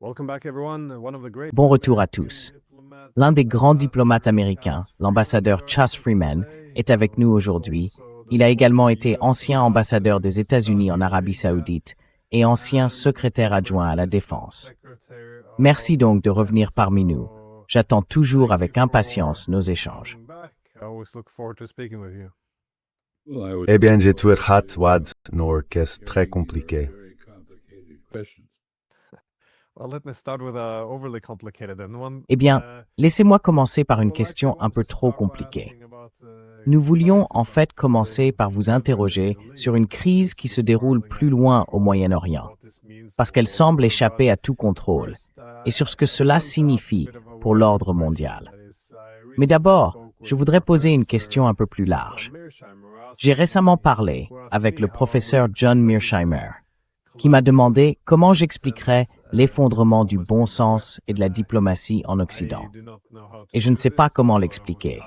Bon retour à tous. L'un des grands diplomates américains, l'ambassadeur Chas Freeman, est avec nous aujourd'hui. Il a également été ancien ambassadeur des États-Unis en Arabie Saoudite et ancien secrétaire adjoint à la Défense. Merci donc de revenir parmi nous. J'attends toujours avec impatience nos échanges. Eh bien, j'ai trouvé Wad Norquès très compliqué. Eh bien, laissez-moi commencer par une question un peu trop compliquée. Nous voulions en fait commencer par vous interroger sur une crise qui se déroule plus loin au Moyen-Orient, parce qu'elle semble échapper à tout contrôle, et sur ce que cela signifie pour l'ordre mondial. Mais d'abord, je voudrais poser une question un peu plus large. J'ai récemment parlé avec le professeur John Mearsheimer, qui m'a demandé comment j'expliquerais l'effondrement du bon sens et de la diplomatie en Occident. Et je ne sais pas comment l'expliquer.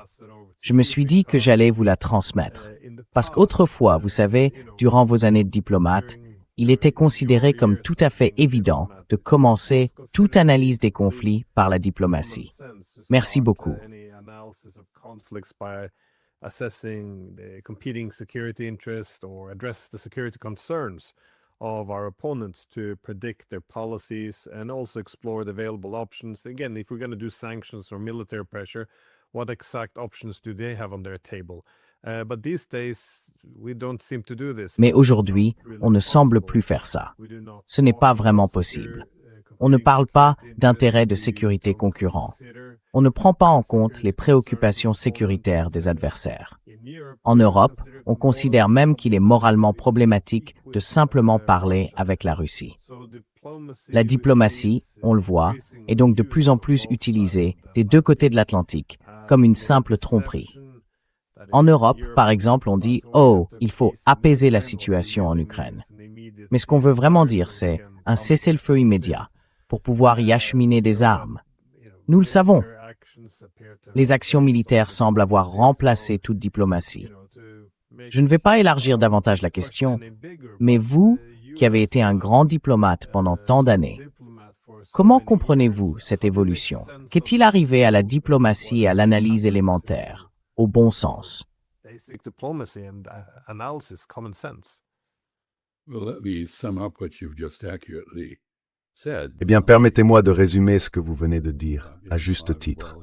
Je me suis dit que j'allais vous la transmettre. Parce qu'autrefois, vous savez, durant vos années de diplomate, il était considéré comme tout à fait évident de commencer toute analyse des conflits par la diplomatie. Merci beaucoup. Assessing the competing security interests or address the security concerns of our opponents to predict their policies and also explore the available options. Again, if we're going to do sanctions or military pressure, what exact options do they have on their table? But these days, we don't seem to do this. Mais aujourd'hui, on ne semble plus faire ça. Ce n'est pas vraiment possible. On ne parle pas d'intérêts de sécurité concurrents. On ne prend pas en compte les préoccupations sécuritaires des adversaires. En Europe, on considère même qu'il est moralement problématique de simplement parler avec la Russie. La diplomatie, on le voit, est donc de plus en plus utilisée des deux côtés de l'Atlantique, comme une simple tromperie. En Europe, par exemple, on dit « Oh, il faut apaiser la situation en Ukraine ». Mais ce qu'on veut vraiment dire, c'est un cessez-le-feu immédiat pour pouvoir y acheminer des armes. Nous le savons. Les actions militaires semblent avoir remplacé toute diplomatie. Je ne vais pas élargir davantage la question, mais vous, qui avez été un grand diplomate pendant tant d'années, comment comprenez-vous cette évolution? Qu'est-il arrivé à la diplomatie et à l'analyse élémentaire, au bon sens? Eh bien, permettez-moi de résumer ce que vous venez de dire, à juste titre.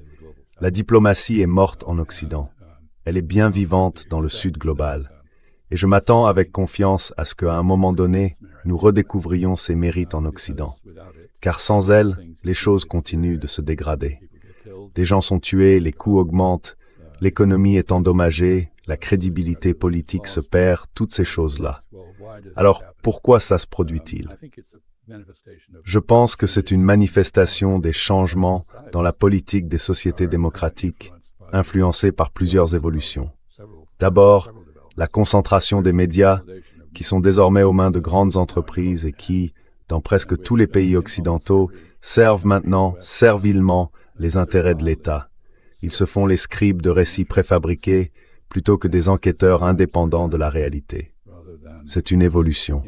La diplomatie est morte en Occident. Elle est bien vivante dans le Sud global. Et je m'attends avec confiance à ce qu'à un moment donné, nous redécouvrions ses mérites en Occident. Car sans elle, les choses continuent de se dégrader. Des gens sont tués, les coûts augmentent, l'économie est endommagée, la crédibilité politique se perd, toutes ces choses-là. Alors, pourquoi ça se produit-il? Je pense que c'est une manifestation des changements dans la politique des sociétés démocratiques, influencée par plusieurs évolutions. D'abord, la concentration des médias, qui sont désormais aux mains de grandes entreprises et qui, dans presque tous les pays occidentaux, servent maintenant servilement les intérêts de l'État. Ils se font les scribes de récits préfabriqués plutôt que des enquêteurs indépendants de la réalité. C'est une évolution.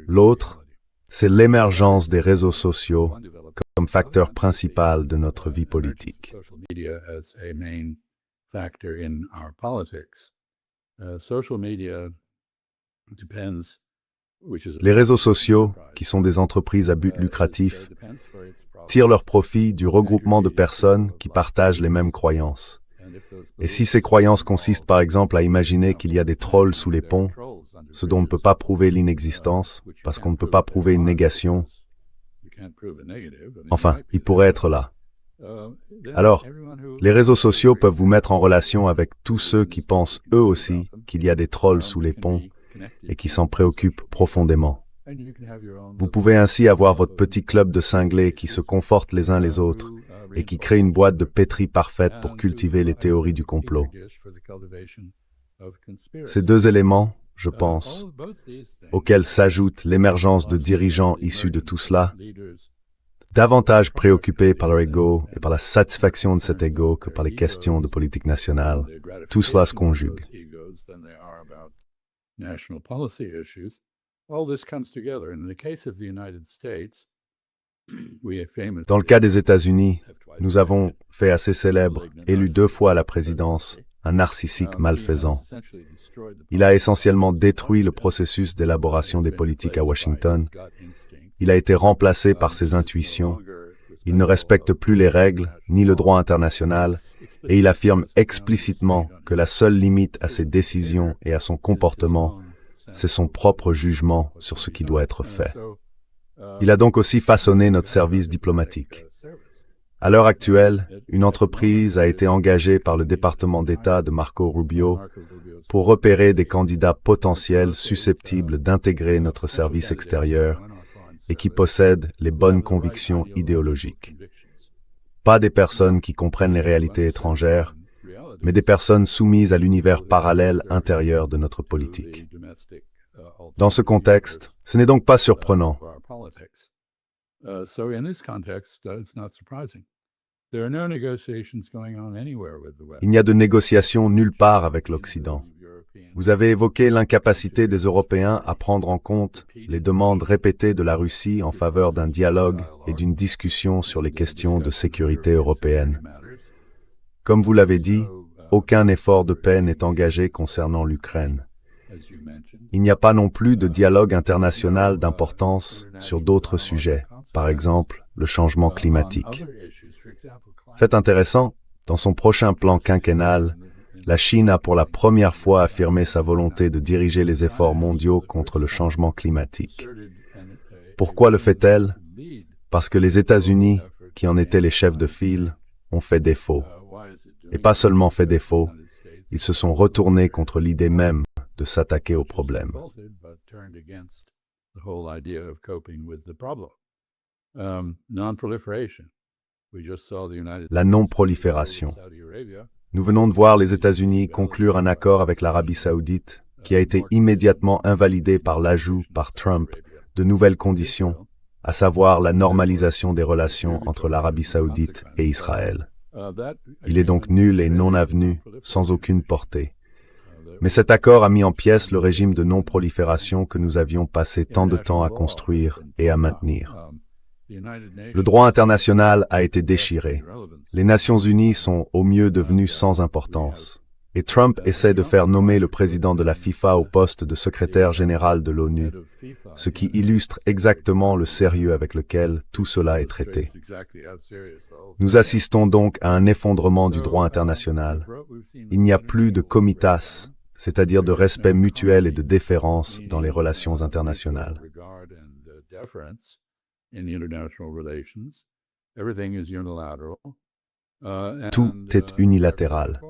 L'autre, c'est l'émergence des réseaux sociaux comme facteur principal de notre vie politique. Les réseaux sociaux, qui sont des entreprises à but lucratif, tirent leur profit du regroupement de personnes qui partagent les mêmes croyances. Et si ces croyances consistent par exemple à imaginer qu'il y a des trolls sous les ponts, ce dont on ne peut pas prouver l'inexistence, parce qu'on ne peut pas prouver une négation, enfin, ils pourraient être là. Alors, les réseaux sociaux peuvent vous mettre en relation avec tous ceux qui pensent eux aussi qu'il y a des trolls sous les ponts et qui s'en préoccupent profondément. Vous pouvez ainsi avoir votre petit club de cinglés qui se confortent les uns les autres et qui créent une boîte de pétri parfaite pour cultiver les théories du complot. Ces deux éléments, je pense, auxquels s'ajoute l'émergence de dirigeants issus de tout cela, davantage préoccupés par leur ego et par la satisfaction de cet ego que par les questions de politique nationale, tout cela se conjugue. Dans le cas des États-Unis, nous avons fait assez célèbre, élu 2 fois à la présidence, un narcissique malfaisant. Il a essentiellement détruit le processus d'élaboration des politiques à Washington. Il a été remplacé par ses intuitions. Il ne respecte plus les règles, ni le droit international, et il affirme explicitement que la seule limite à ses décisions et à son comportement, c'est son propre jugement sur ce qui doit être fait. Il a donc aussi façonné notre service diplomatique. À l'heure actuelle, une entreprise a été engagée par le département d'État de Marco Rubio pour repérer des candidats potentiels susceptibles d'intégrer notre service extérieur et qui possèdent les bonnes convictions idéologiques. Pas des personnes qui comprennent les réalités étrangères, mais des personnes soumises à l'univers parallèle intérieur de notre politique. Dans ce contexte, ce n'est donc pas surprenant. Il n'y a de négociations nulle part avec l'Occident. Vous avez évoqué l'incapacité des Européens à prendre en compte les demandes répétées de la Russie en faveur d'un dialogue et d'une discussion sur les questions de sécurité européenne. Comme vous l'avez dit, aucun effort de paix n'est engagé concernant l'Ukraine. Il n'y a pas non plus de dialogue international d'importance sur d'autres sujets, par exemple le changement climatique. Fait intéressant, dans son prochain plan quinquennal, la Chine a pour la première fois affirmé sa volonté de diriger les efforts mondiaux contre le changement climatique. Pourquoi le fait-elle? Parce que les États-Unis, qui en étaient les chefs de file, ont fait défaut. Et pas seulement fait défaut, ils se sont retournés contre l'idée même de s'attaquer au problème. La non-prolifération. Nous venons de voir les États-Unis conclure un accord avec l'Arabie saoudite qui a été immédiatement invalidé par l'ajout par Trump de nouvelles conditions, à savoir la normalisation des relations entre l'Arabie saoudite et Israël. Il est donc nul et non avenu, sans aucune portée. Mais cet accord a mis en pièces le régime de non-prolifération que nous avions passé tant de temps à construire et à maintenir. Le droit international a été déchiré. Les Nations unies sont au mieux devenues sans importance. Et Trump essaie de faire nommer le président de la FIFA au poste de secrétaire général de l'ONU, ce qui illustre exactement le sérieux avec lequel tout cela est traité. Nous assistons donc à un effondrement du droit international. Il n'y a plus de comitas, c'est-à-dire de respect mutuel et de déférence dans les relations internationales. Tout est unilatéral.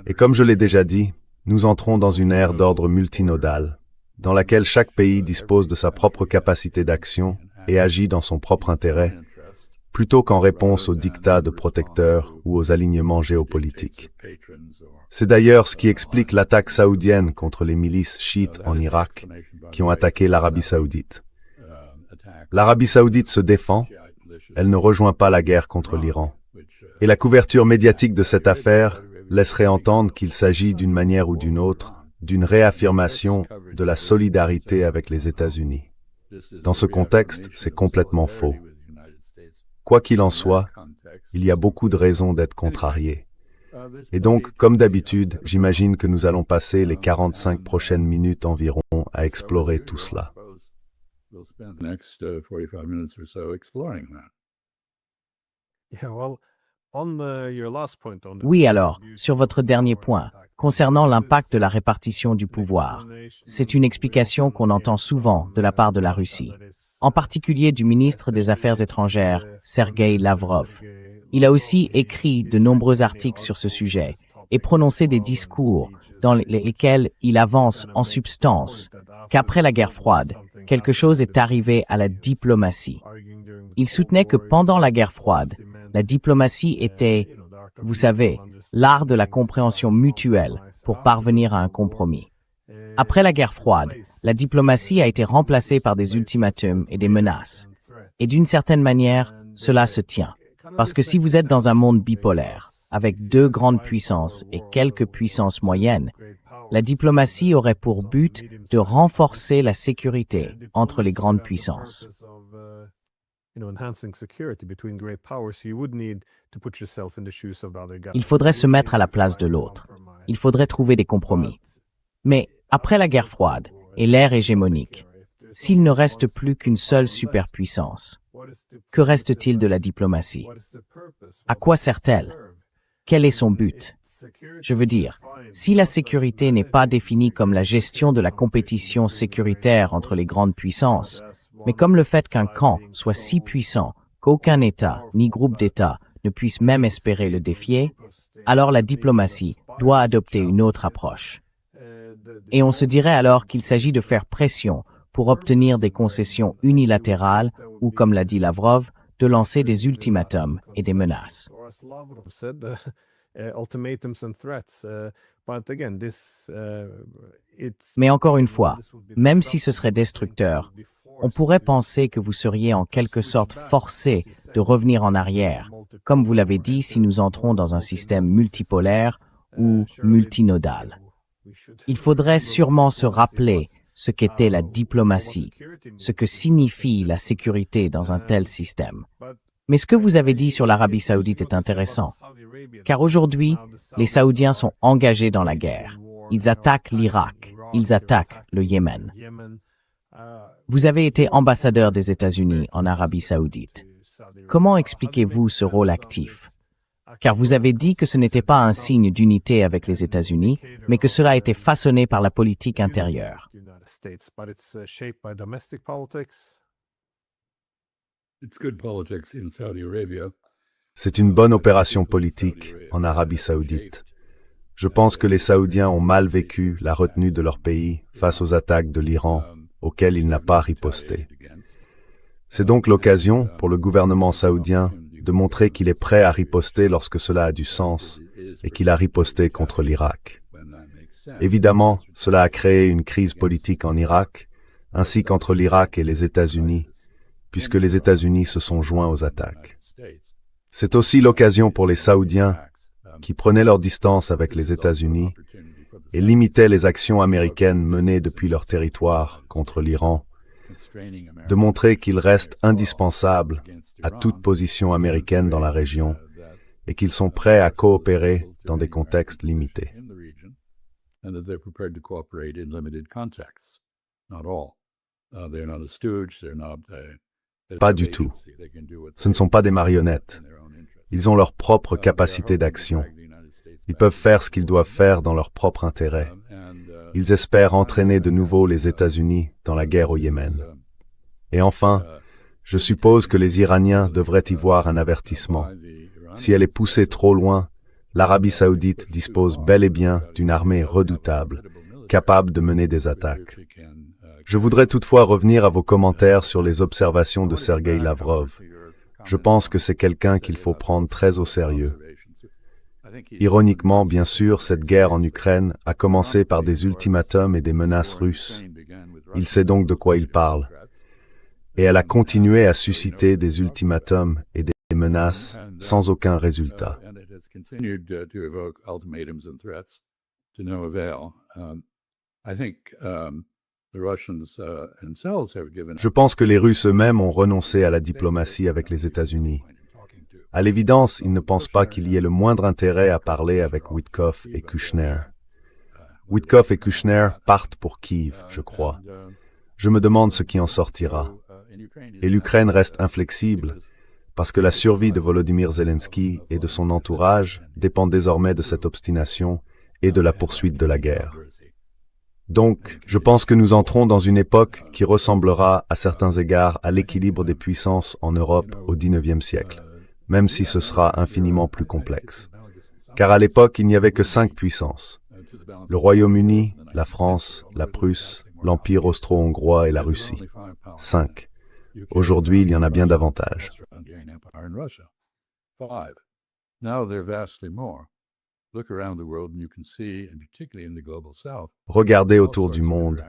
Et comme je l'ai déjà dit, nous entrons dans une ère d'ordre multinodal, dans laquelle chaque pays dispose de sa propre capacité d'action et agit dans son propre intérêt, plutôt qu'en réponse aux dictats de protecteurs ou aux alignements géopolitiques. C'est d'ailleurs ce qui explique l'attaque saoudienne contre les milices chiites en Irak, qui ont attaqué l'Arabie saoudite. L'Arabie saoudite se défend, elle ne rejoint pas la guerre contre l'Iran. Et la couverture médiatique de cette affaire laisserait entendre qu'il s'agit d'une manière ou d'une autre, d'une réaffirmation de la solidarité avec les États-Unis. Dans ce contexte, c'est complètement faux. Quoi qu'il en soit, il y a beaucoup de raisons d'être contrarié. Et donc, comme d'habitude, j'imagine que nous allons passer les 45 prochaines minutes environ à explorer tout cela. Oui, alors, sur votre dernier point, concernant l'impact de la répartition du pouvoir, c'est une explication qu'on entend souvent de la part de la Russie, en particulier du ministre des Affaires étrangères, Sergueï Lavrov. Il a aussi écrit de nombreux articles sur ce sujet et prononcé des discours dans lesquels il avance en substance qu'après la guerre froide, quelque chose est arrivé à la diplomatie. Il soutenait que pendant la guerre froide, la diplomatie était, vous savez, l'art de la compréhension mutuelle pour parvenir à un compromis. Après la guerre froide, la diplomatie a été remplacée par des ultimatums et des menaces. Et d'une certaine manière, cela se tient. Parce que si vous êtes dans un monde bipolaire, avec 2 grandes puissances et quelques puissances moyennes, la diplomatie aurait pour but de renforcer la sécurité entre les grandes puissances. enhancing security between great powers, you would need to put yourself in the shoes of the other guy. Il faudrait se mettre à la place de l'autre. Il faudrait trouver des compromis. Mais après la guerre froide et l'ère hégémonique, s'il ne reste plus qu'une seule superpuissance, que reste-t-il de la diplomatie? À quoi sert-elle? Quel est son but? Je veux dire, si la sécurité n'est pas définie comme la gestion de la compétition sécuritaire entre les grandes puissances, mais comme le fait qu'un camp soit si puissant qu'aucun État ni groupe d'États ne puisse même espérer le défier, alors la diplomatie doit adopter une autre approche. Et on se dirait alors qu'il s'agit de faire pression pour obtenir des concessions unilatérales ou, comme l'a dit Lavrov, de lancer des ultimatums et des menaces. Mais encore une fois, même si ce serait destructeur, on pourrait penser que vous seriez en quelque sorte forcé de revenir en arrière, comme vous l'avez dit, si nous entrons dans un système multipolaire ou multinodal. Il faudrait sûrement se rappeler ce qu'était la diplomatie, ce que signifie la sécurité dans un tel système. Mais ce que vous avez dit sur l'Arabie saoudite est intéressant, car aujourd'hui, les Saoudiens sont engagés dans la guerre. Ils attaquent l'Irak, ils attaquent le Yémen. Vous avez été ambassadeur des États-Unis en Arabie saoudite. Comment expliquez-vous ce rôle actif? Car vous avez dit que ce n'était pas un signe d'unité avec les États-Unis, mais que cela a été façonné par la politique intérieure. C'est une bonne opération politique en Arabie saoudite. Je pense que les Saoudiens ont mal vécu la retenue de leur pays face aux attaques de l'Iran, auxquelles il n'a pas riposté. C'est donc l'occasion pour le gouvernement saoudien de montrer qu'il est prêt à riposter lorsque cela a du sens et qu'il a riposté contre l'Irak. Évidemment, cela a créé une crise politique en Irak, ainsi qu'entre l'Irak et les États-Unis, puisque les États-Unis se sont joints aux attaques. C'est aussi l'occasion pour les Saoudiens, qui prenaient leur distance avec les États-Unis et limitaient les actions américaines menées depuis leur territoire contre l'Iran, de montrer qu'ils restent indispensables à toute position américaine dans la région et qu'ils sont prêts à coopérer dans des contextes limités. Pas du tout. Ce ne sont pas des marionnettes. Ils ont leur propre capacité d'action. Ils peuvent faire ce qu'ils doivent faire dans leur propre intérêt. Ils espèrent entraîner de nouveau les États-Unis dans la guerre au Yémen. Et enfin, je suppose que les Iraniens devraient y voir un avertissement. Si elle est poussée trop loin, l'Arabie saoudite dispose bel et bien d'une armée redoutable, capable de mener des attaques. Je voudrais toutefois revenir à vos commentaires sur les observations de Sergueï Lavrov. Je pense que c'est quelqu'un qu'il faut prendre très au sérieux. Ironiquement, bien sûr, cette guerre en Ukraine a commencé par des ultimatums et des menaces russes. Il sait donc de quoi il parle. Et elle a continué à susciter des ultimatums et des menaces sans aucun résultat. Je pense que les Russes eux-mêmes ont renoncé à la diplomatie avec les États-Unis. À l'évidence, ils ne pensent pas qu'il y ait le moindre intérêt à parler avec Witkoff et Kushner. Witkoff et Kushner partent pour Kiev, je crois. Je me demande ce qui en sortira. Et l'Ukraine reste inflexible, parce que la survie de Volodymyr Zelensky et de son entourage dépend désormais de cette obstination et de la poursuite de la guerre. Donc, je pense que nous entrons dans une époque qui ressemblera à certains égards à l'équilibre des puissances en Europe au XIXe siècle, même si ce sera infiniment plus complexe. Car à l'époque, il n'y avait que 5 puissances. Le Royaume-Uni, la France, la Prusse, l'Empire austro-hongrois et la Russie. 5. Aujourd'hui, il y en a bien davantage. Regardez autour du monde,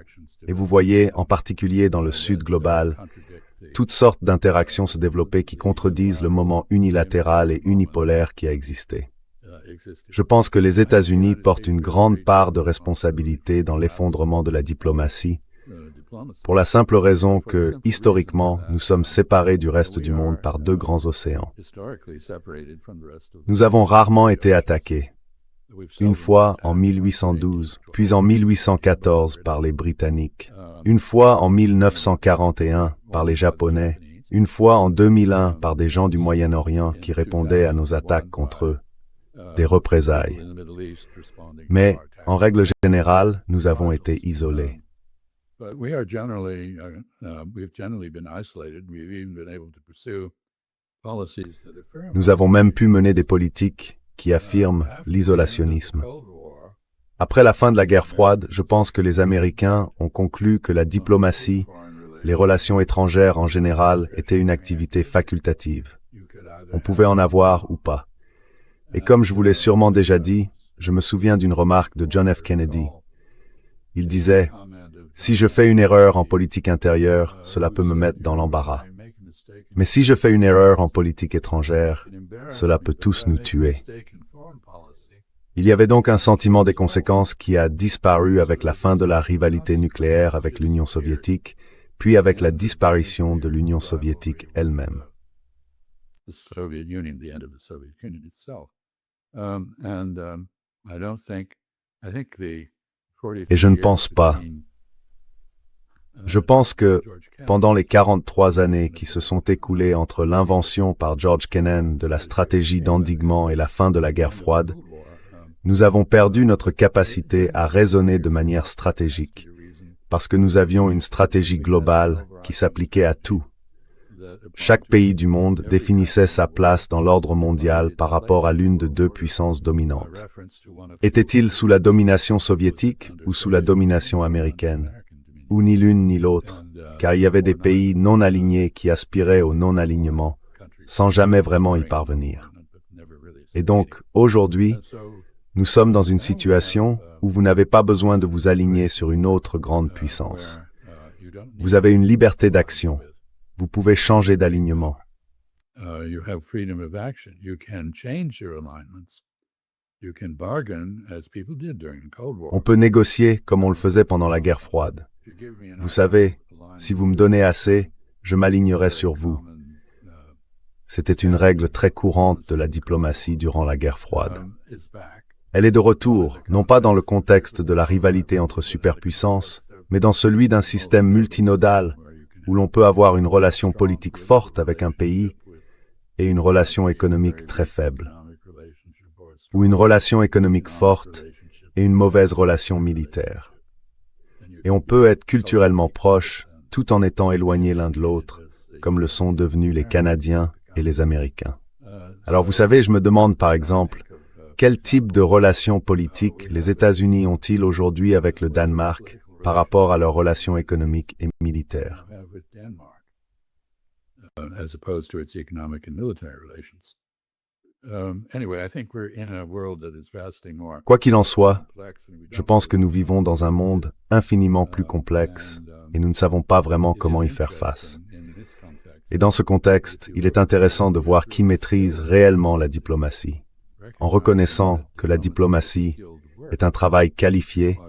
et vous voyez, en particulier dans le Sud global, toutes sortes d'interactions se développer qui contredisent le moment unilatéral et unipolaire qui a existé. Je pense que les États-Unis portent une grande part de responsabilité dans l'effondrement de la diplomatie, pour la simple raison que, historiquement, nous sommes séparés du reste du monde par deux grands océans. Nous avons rarement été attaqués. Une fois en 1812, puis en 1814 par les Britanniques, une fois en 1941 par les Japonais, une fois en 2001 par des gens du Moyen-Orient qui répondaient à nos attaques contre eux, des représailles. Mais, en règle générale, nous avons été isolés. Nous avons même pu mener des politiques qui affirment l'isolationnisme. Après la fin de la guerre froide, je pense que les Américains ont conclu que la diplomatie, les relations étrangères en général, étaient une activité facultative. On pouvait en avoir ou pas. Et comme je vous l'ai sûrement déjà dit, je me souviens d'une remarque de John F. Kennedy. Il disait, « Si je fais une erreur en politique intérieure, cela peut me mettre dans l'embarras. Mais si je fais une erreur en politique étrangère, cela peut tous nous tuer. » Il y avait donc un sentiment des conséquences qui a disparu avec la fin de la rivalité nucléaire avec l'Union soviétique, puis avec la disparition de l'Union soviétique elle-même. Et je ne pense pas. Je pense que, pendant les 43 années qui se sont écoulées entre l'invention par George Kennan de la stratégie d'endiguement et la fin de la guerre froide, nous avons perdu notre capacité à raisonner de manière stratégique, parce que nous avions une stratégie globale qui s'appliquait à tout. Chaque pays du monde définissait sa place dans l'ordre mondial par rapport à l'une de deux puissances dominantes. Était-il sous la domination soviétique ou sous la domination américaine? Ou ni l'une ni l'autre, car il y avait des pays non alignés qui aspiraient au non-alignement, sans jamais vraiment y parvenir. Et donc, aujourd'hui, nous sommes dans une situation où vous n'avez pas besoin de vous aligner sur une autre grande puissance. Vous avez une liberté d'action. Vous pouvez changer d'alignement. On peut négocier comme on le faisait pendant la guerre froide. Vous savez, si vous me donnez assez, je m'alignerai sur vous. C'était une règle très courante de la diplomatie durant la guerre froide. Elle est de retour, non pas dans le contexte de la rivalité entre superpuissances, mais dans celui d'un système multinodal, où l'on peut avoir une relation politique forte avec un pays et une relation économique très faible, ou une relation économique forte et une mauvaise relation militaire. Et on peut être culturellement proche tout en étant éloigné l'un de l'autre, comme le sont devenus les Canadiens et les Américains. Alors vous savez, je me demande par exemple, quel type de relations politiques les États-Unis ont-ils aujourd'hui avec le Danemark par rapport à leurs relations économiques et militaires? Quoi qu'il en soit, je pense que nous vivons dans un monde infiniment plus complexe et nous ne savons pas vraiment comment y faire face. Et dans ce contexte, il est intéressant de voir qui maîtrise réellement la diplomatie, en reconnaissant que la diplomatie est un travail qualifié,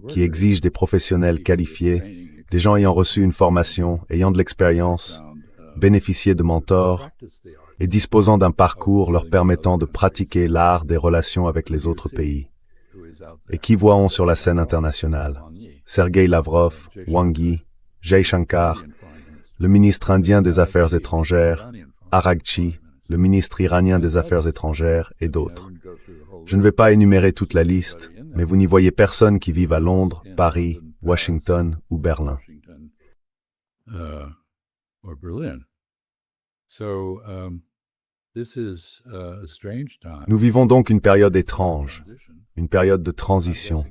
qui exige des professionnels qualifiés, des gens ayant reçu une formation, ayant de l'expérience, bénéficier de mentors et disposant d'un parcours leur permettant de pratiquer l'art des relations avec les autres pays. Et qui voit-on sur la scène internationale? Sergei Lavrov, Wang Yi, Jaishankar, le ministre indien des Affaires étrangères, Aragchi, le ministre iranien des Affaires étrangères et d'autres. Je ne vais pas énumérer toute la liste, mais vous n'y voyez personne qui vive à Londres, Paris, Washington ou Berlin. Nous vivons donc une période étrange, une période de transition.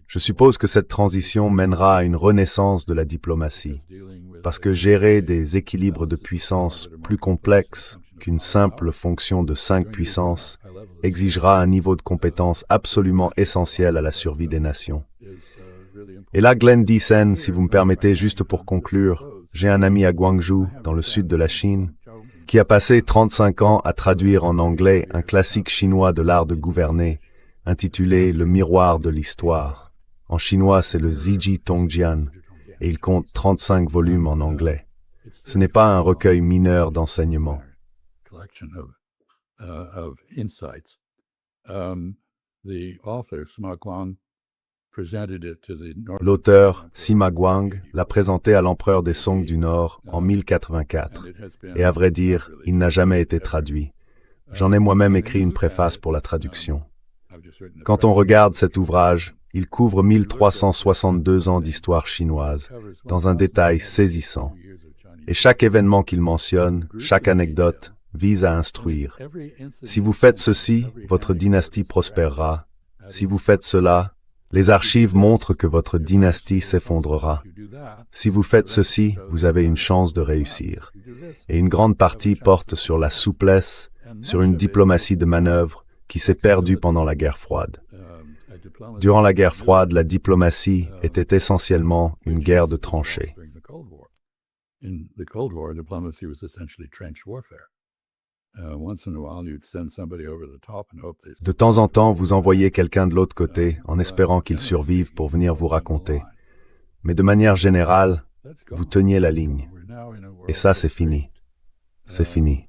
Je suppose que cette transition mènera à une renaissance de la diplomatie, parce que gérer des équilibres de puissance plus complexes qu'une simple fonction de 5 puissances exigera un niveau de compétence absolument essentiel à la survie des nations. Et là, Glenn Dyson, si vous me permettez, juste pour conclure, j'ai un ami à Guangzhou, dans le sud de la Chine, qui a passé 35 ans à traduire en anglais un classique chinois de l'art de gouverner, intitulé « Le miroir de l'histoire ». En chinois, c'est le Ziji Tongjian, et il compte 35 volumes en anglais. Ce n'est pas un recueil mineur d'enseignements. L'auteur, Sima Guang, l'a présenté à l'empereur des Song du Nord en 1084, et à vrai dire, il n'a jamais été traduit. J'en ai moi-même écrit une préface pour la traduction. Quand on regarde cet ouvrage, il couvre 1362 ans d'histoire chinoise, dans un détail saisissant. Et chaque événement qu'il mentionne, chaque anecdote, vise à instruire. Si vous faites ceci, votre dynastie prospérera. Si vous faites cela, les archives montrent que votre dynastie s'effondrera. Si vous faites ceci, vous avez une chance de réussir. Et une grande partie porte sur la souplesse, sur une diplomatie de manœuvre qui s'est perdue pendant la guerre froide. Durant la guerre froide, la diplomatie était essentiellement une guerre de tranchées. De temps en temps, vous envoyez quelqu'un de l'autre côté en espérant qu'il survive pour venir vous raconter. Mais de manière générale, vous teniez la ligne. Et ça, c'est fini. C'est fini.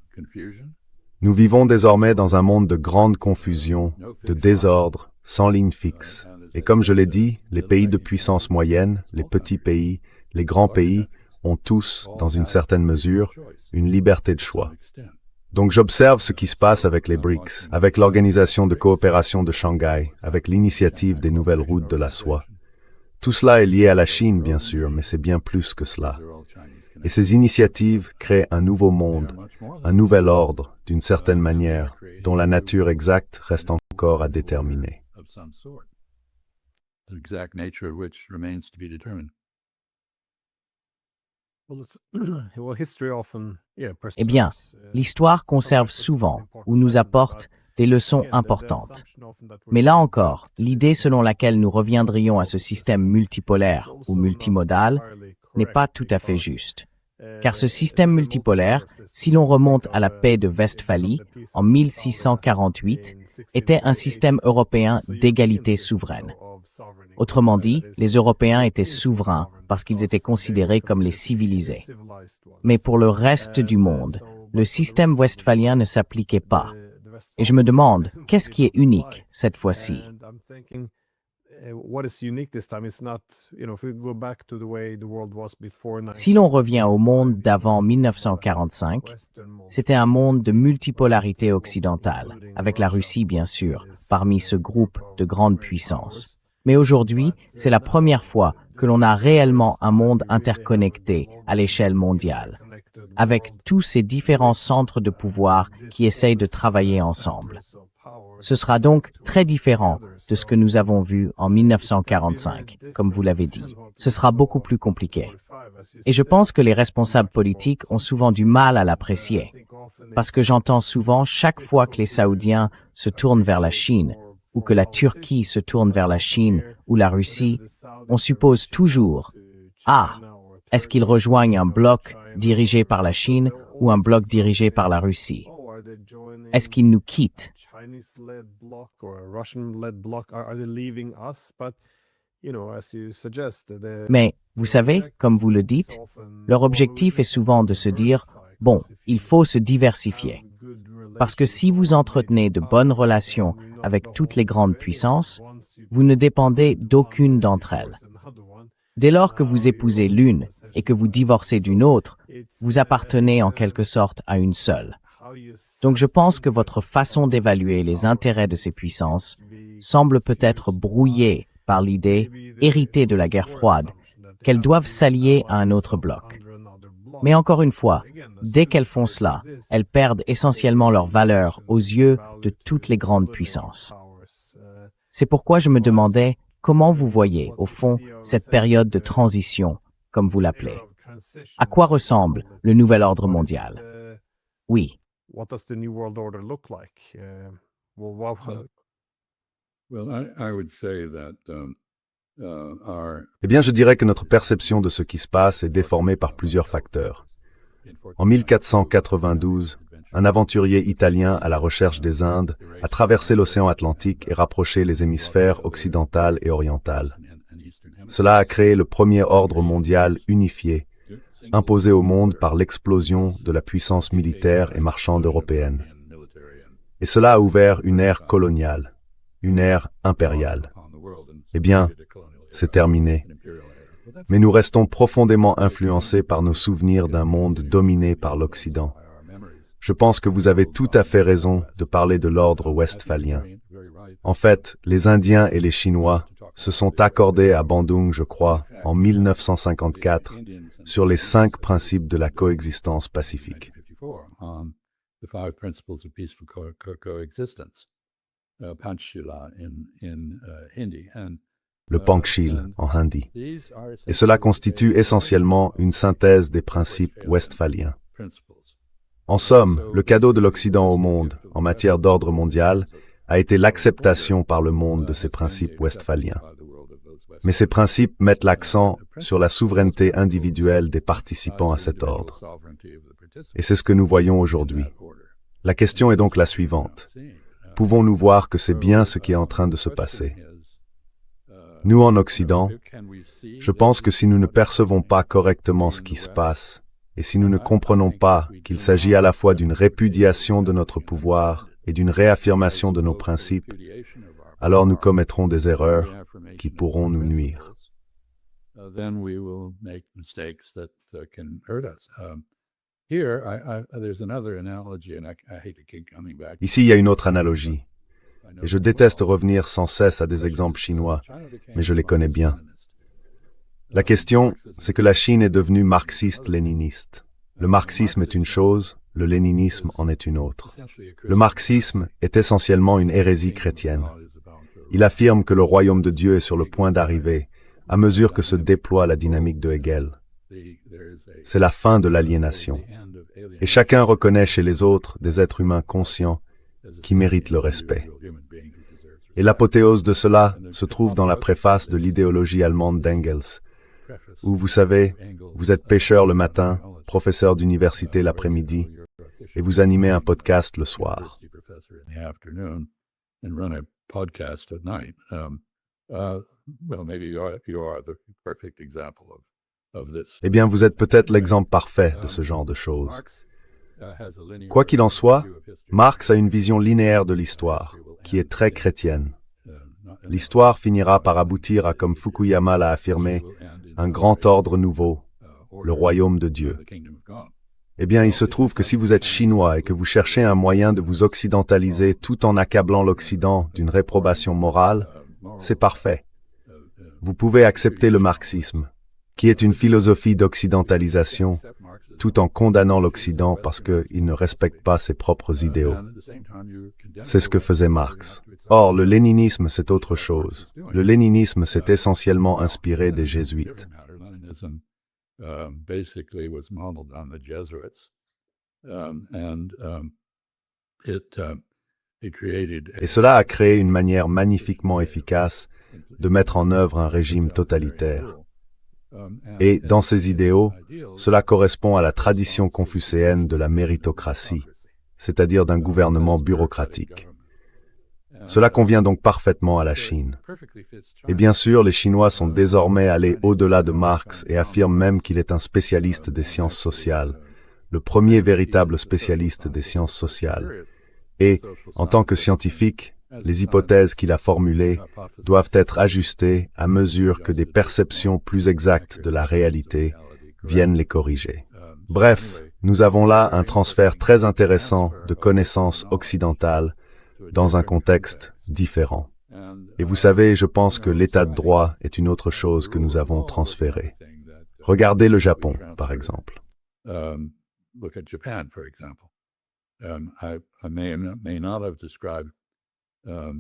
Nous vivons désormais dans un monde de grande confusion, de désordre, sans ligne fixe. Et comme je l'ai dit, les pays de puissance moyenne, les petits pays, les grands pays, ont tous, dans une certaine mesure, une liberté de choix. Donc j'observe ce qui se passe avec les BRICS, avec l'Organisation de coopération de Shanghai, avec l'initiative des nouvelles routes de la soie. Tout cela est lié à la Chine, bien sûr, mais c'est bien plus que cela. Et ces initiatives créent un nouveau monde, un nouvel ordre, d'une certaine manière, dont la nature exacte reste encore à déterminer. Eh bien, l'histoire conserve souvent ou nous apporte des leçons importantes. Mais là encore, l'idée selon laquelle nous reviendrions à ce système multipolaire ou multimodal n'est pas tout à fait juste. Car ce système multipolaire, si l'on remonte à la paix de Westphalie en 1648, était un système européen d'égalité souveraine. Autrement dit, les Européens étaient souverains parce qu'ils étaient considérés comme les civilisés. Mais pour le reste du monde, le système westphalien ne s'appliquait pas. Et je me demande, qu'est-ce qui est unique cette fois-ci? Si l'on revient au monde d'avant 1945, c'était un monde de multipolarité occidentale, avec la Russie bien sûr, parmi ce groupe de grandes puissances. Mais aujourd'hui, c'est la première fois que l'on a réellement un monde interconnecté à l'échelle mondiale, avec tous ces différents centres de pouvoir qui essayent de travailler ensemble. Ce sera donc très différent de ce que nous avons vu en 1945, comme vous l'avez dit. Ce sera beaucoup plus compliqué. Et je pense que les responsables politiques ont souvent du mal à l'apprécier, parce que j'entends souvent chaque fois que les Saoudiens se tournent vers la Chine, ou que la Turquie se tourne vers la Chine ou la Russie, on suppose toujours « Ah, est-ce qu'ils rejoignent un bloc dirigé par la Chine ou un bloc dirigé par la Russie? Est-ce qu'ils nous quittent ?» Mais, vous savez, comme vous le dites, leur objectif est souvent de se dire « Bon, il faut se diversifier. » Parce que si vous entretenez de bonnes relations avec toutes les grandes puissances, vous ne dépendez d'aucune d'entre elles. Dès lors que vous épousez l'une et que vous divorcez d'une autre, vous appartenez en quelque sorte à une seule. Donc je pense que votre façon d'évaluer les intérêts de ces puissances semble peut-être brouillée par l'idée, héritée de la guerre froide, qu'elles doivent s'allier à un autre bloc. Mais encore une fois, dès qu'elles font cela, elles perdent essentiellement leur valeur aux yeux de toutes les grandes puissances. C'est pourquoi je me demandais comment vous voyez, au fond, cette période de transition, comme vous l'appelez. À quoi ressemble le nouvel ordre mondial? Oui. Eh bien, je dirais que notre perception de ce qui se passe est déformée par plusieurs facteurs. En 1492, un aventurier italien à la recherche des Indes a traversé l'océan Atlantique et rapproché les hémisphères occidental et oriental. Cela a créé le premier ordre mondial unifié, imposé au monde par l'explosion de la puissance militaire et marchande européenne. Et cela a ouvert une ère coloniale, une ère impériale. Eh bien, c'est terminé. Mais nous restons profondément influencés par nos souvenirs d'un monde dominé par l'Occident. Je pense que vous avez tout à fait raison de parler de l'ordre westphalien. En fait, les Indiens et les Chinois se sont accordés à Bandung, je crois, en 1954, sur les 5 principes de la coexistence pacifique. Le Panchshila en hindi. Et cela constitue essentiellement une synthèse des principes westphaliens. En somme, le cadeau de l'Occident au monde, en matière d'ordre mondial, a été l'acceptation par le monde de ces principes westphaliens. Mais ces principes mettent l'accent sur la souveraineté individuelle des participants à cet ordre. Et c'est ce que nous voyons aujourd'hui. La question est donc la suivante. Pouvons-nous voir que c'est bien ce qui est en train de se passer? Nous, en Occident, je pense que si nous ne percevons pas correctement ce qui se passe, et si nous ne comprenons pas qu'il s'agit à la fois d'une répudiation de notre pouvoir et d'une réaffirmation de nos principes, alors nous commettrons des erreurs qui pourront nous nuire. Ici, il y a une autre analogie. Et je déteste revenir sans cesse à des exemples chinois, mais je les connais bien. La question, c'est que la Chine est devenue marxiste-léniniste. Le marxisme est une chose, le léninisme en est une autre. Le marxisme est essentiellement une hérésie chrétienne. Il affirme que le royaume de Dieu est sur le point d'arriver, à mesure que se déploie la dynamique de Hegel. C'est la fin de l'aliénation. Et chacun reconnaît chez les autres des êtres humains conscients qui méritent le respect. Et l'apothéose de cela se trouve dans la préface de l'idéologie allemande d'Engels, où, vous savez, vous êtes pêcheur le matin, professeur d'université l'après-midi, et vous animez un podcast le soir. Eh bien, vous êtes peut-être l'exemple parfait de ce genre de choses. Quoi qu'il en soit, Marx a une vision linéaire de l'histoire, qui est très chrétienne. L'histoire finira par aboutir à, comme Fukuyama l'a affirmé, un grand ordre nouveau, le royaume de Dieu. Eh bien, il se trouve que si vous êtes chinois et que vous cherchez un moyen de vous occidentaliser tout en accablant l'Occident d'une réprobation morale, c'est parfait. Vous pouvez accepter le marxisme, qui est une philosophie d'occidentalisation, tout en condamnant l'Occident parce qu'il ne respecte pas ses propres idéaux. C'est ce que faisait Marx. Or, le léninisme, c'est autre chose. Le léninisme s'est essentiellement inspiré des jésuites. Et cela a créé une manière magnifiquement efficace de mettre en œuvre un régime totalitaire. Et, dans ces idéaux, cela correspond à la tradition confucéenne de la méritocratie, c'est-à-dire d'un gouvernement bureaucratique. Cela convient donc parfaitement à la Chine. Et bien sûr, les Chinois sont désormais allés au-delà de Marx et affirment même qu'il est un spécialiste des sciences sociales, le premier véritable spécialiste des sciences sociales. Et, en tant que scientifique, les hypothèses qu'il a formulées doivent être ajustées à mesure que des perceptions plus exactes de la réalité viennent les corriger. Bref, nous avons là un transfert très intéressant de connaissances occidentales dans un contexte différent. Et vous savez, je pense que l'état de droit est une autre chose que nous avons transférée. Regardez le Japon, par exemple.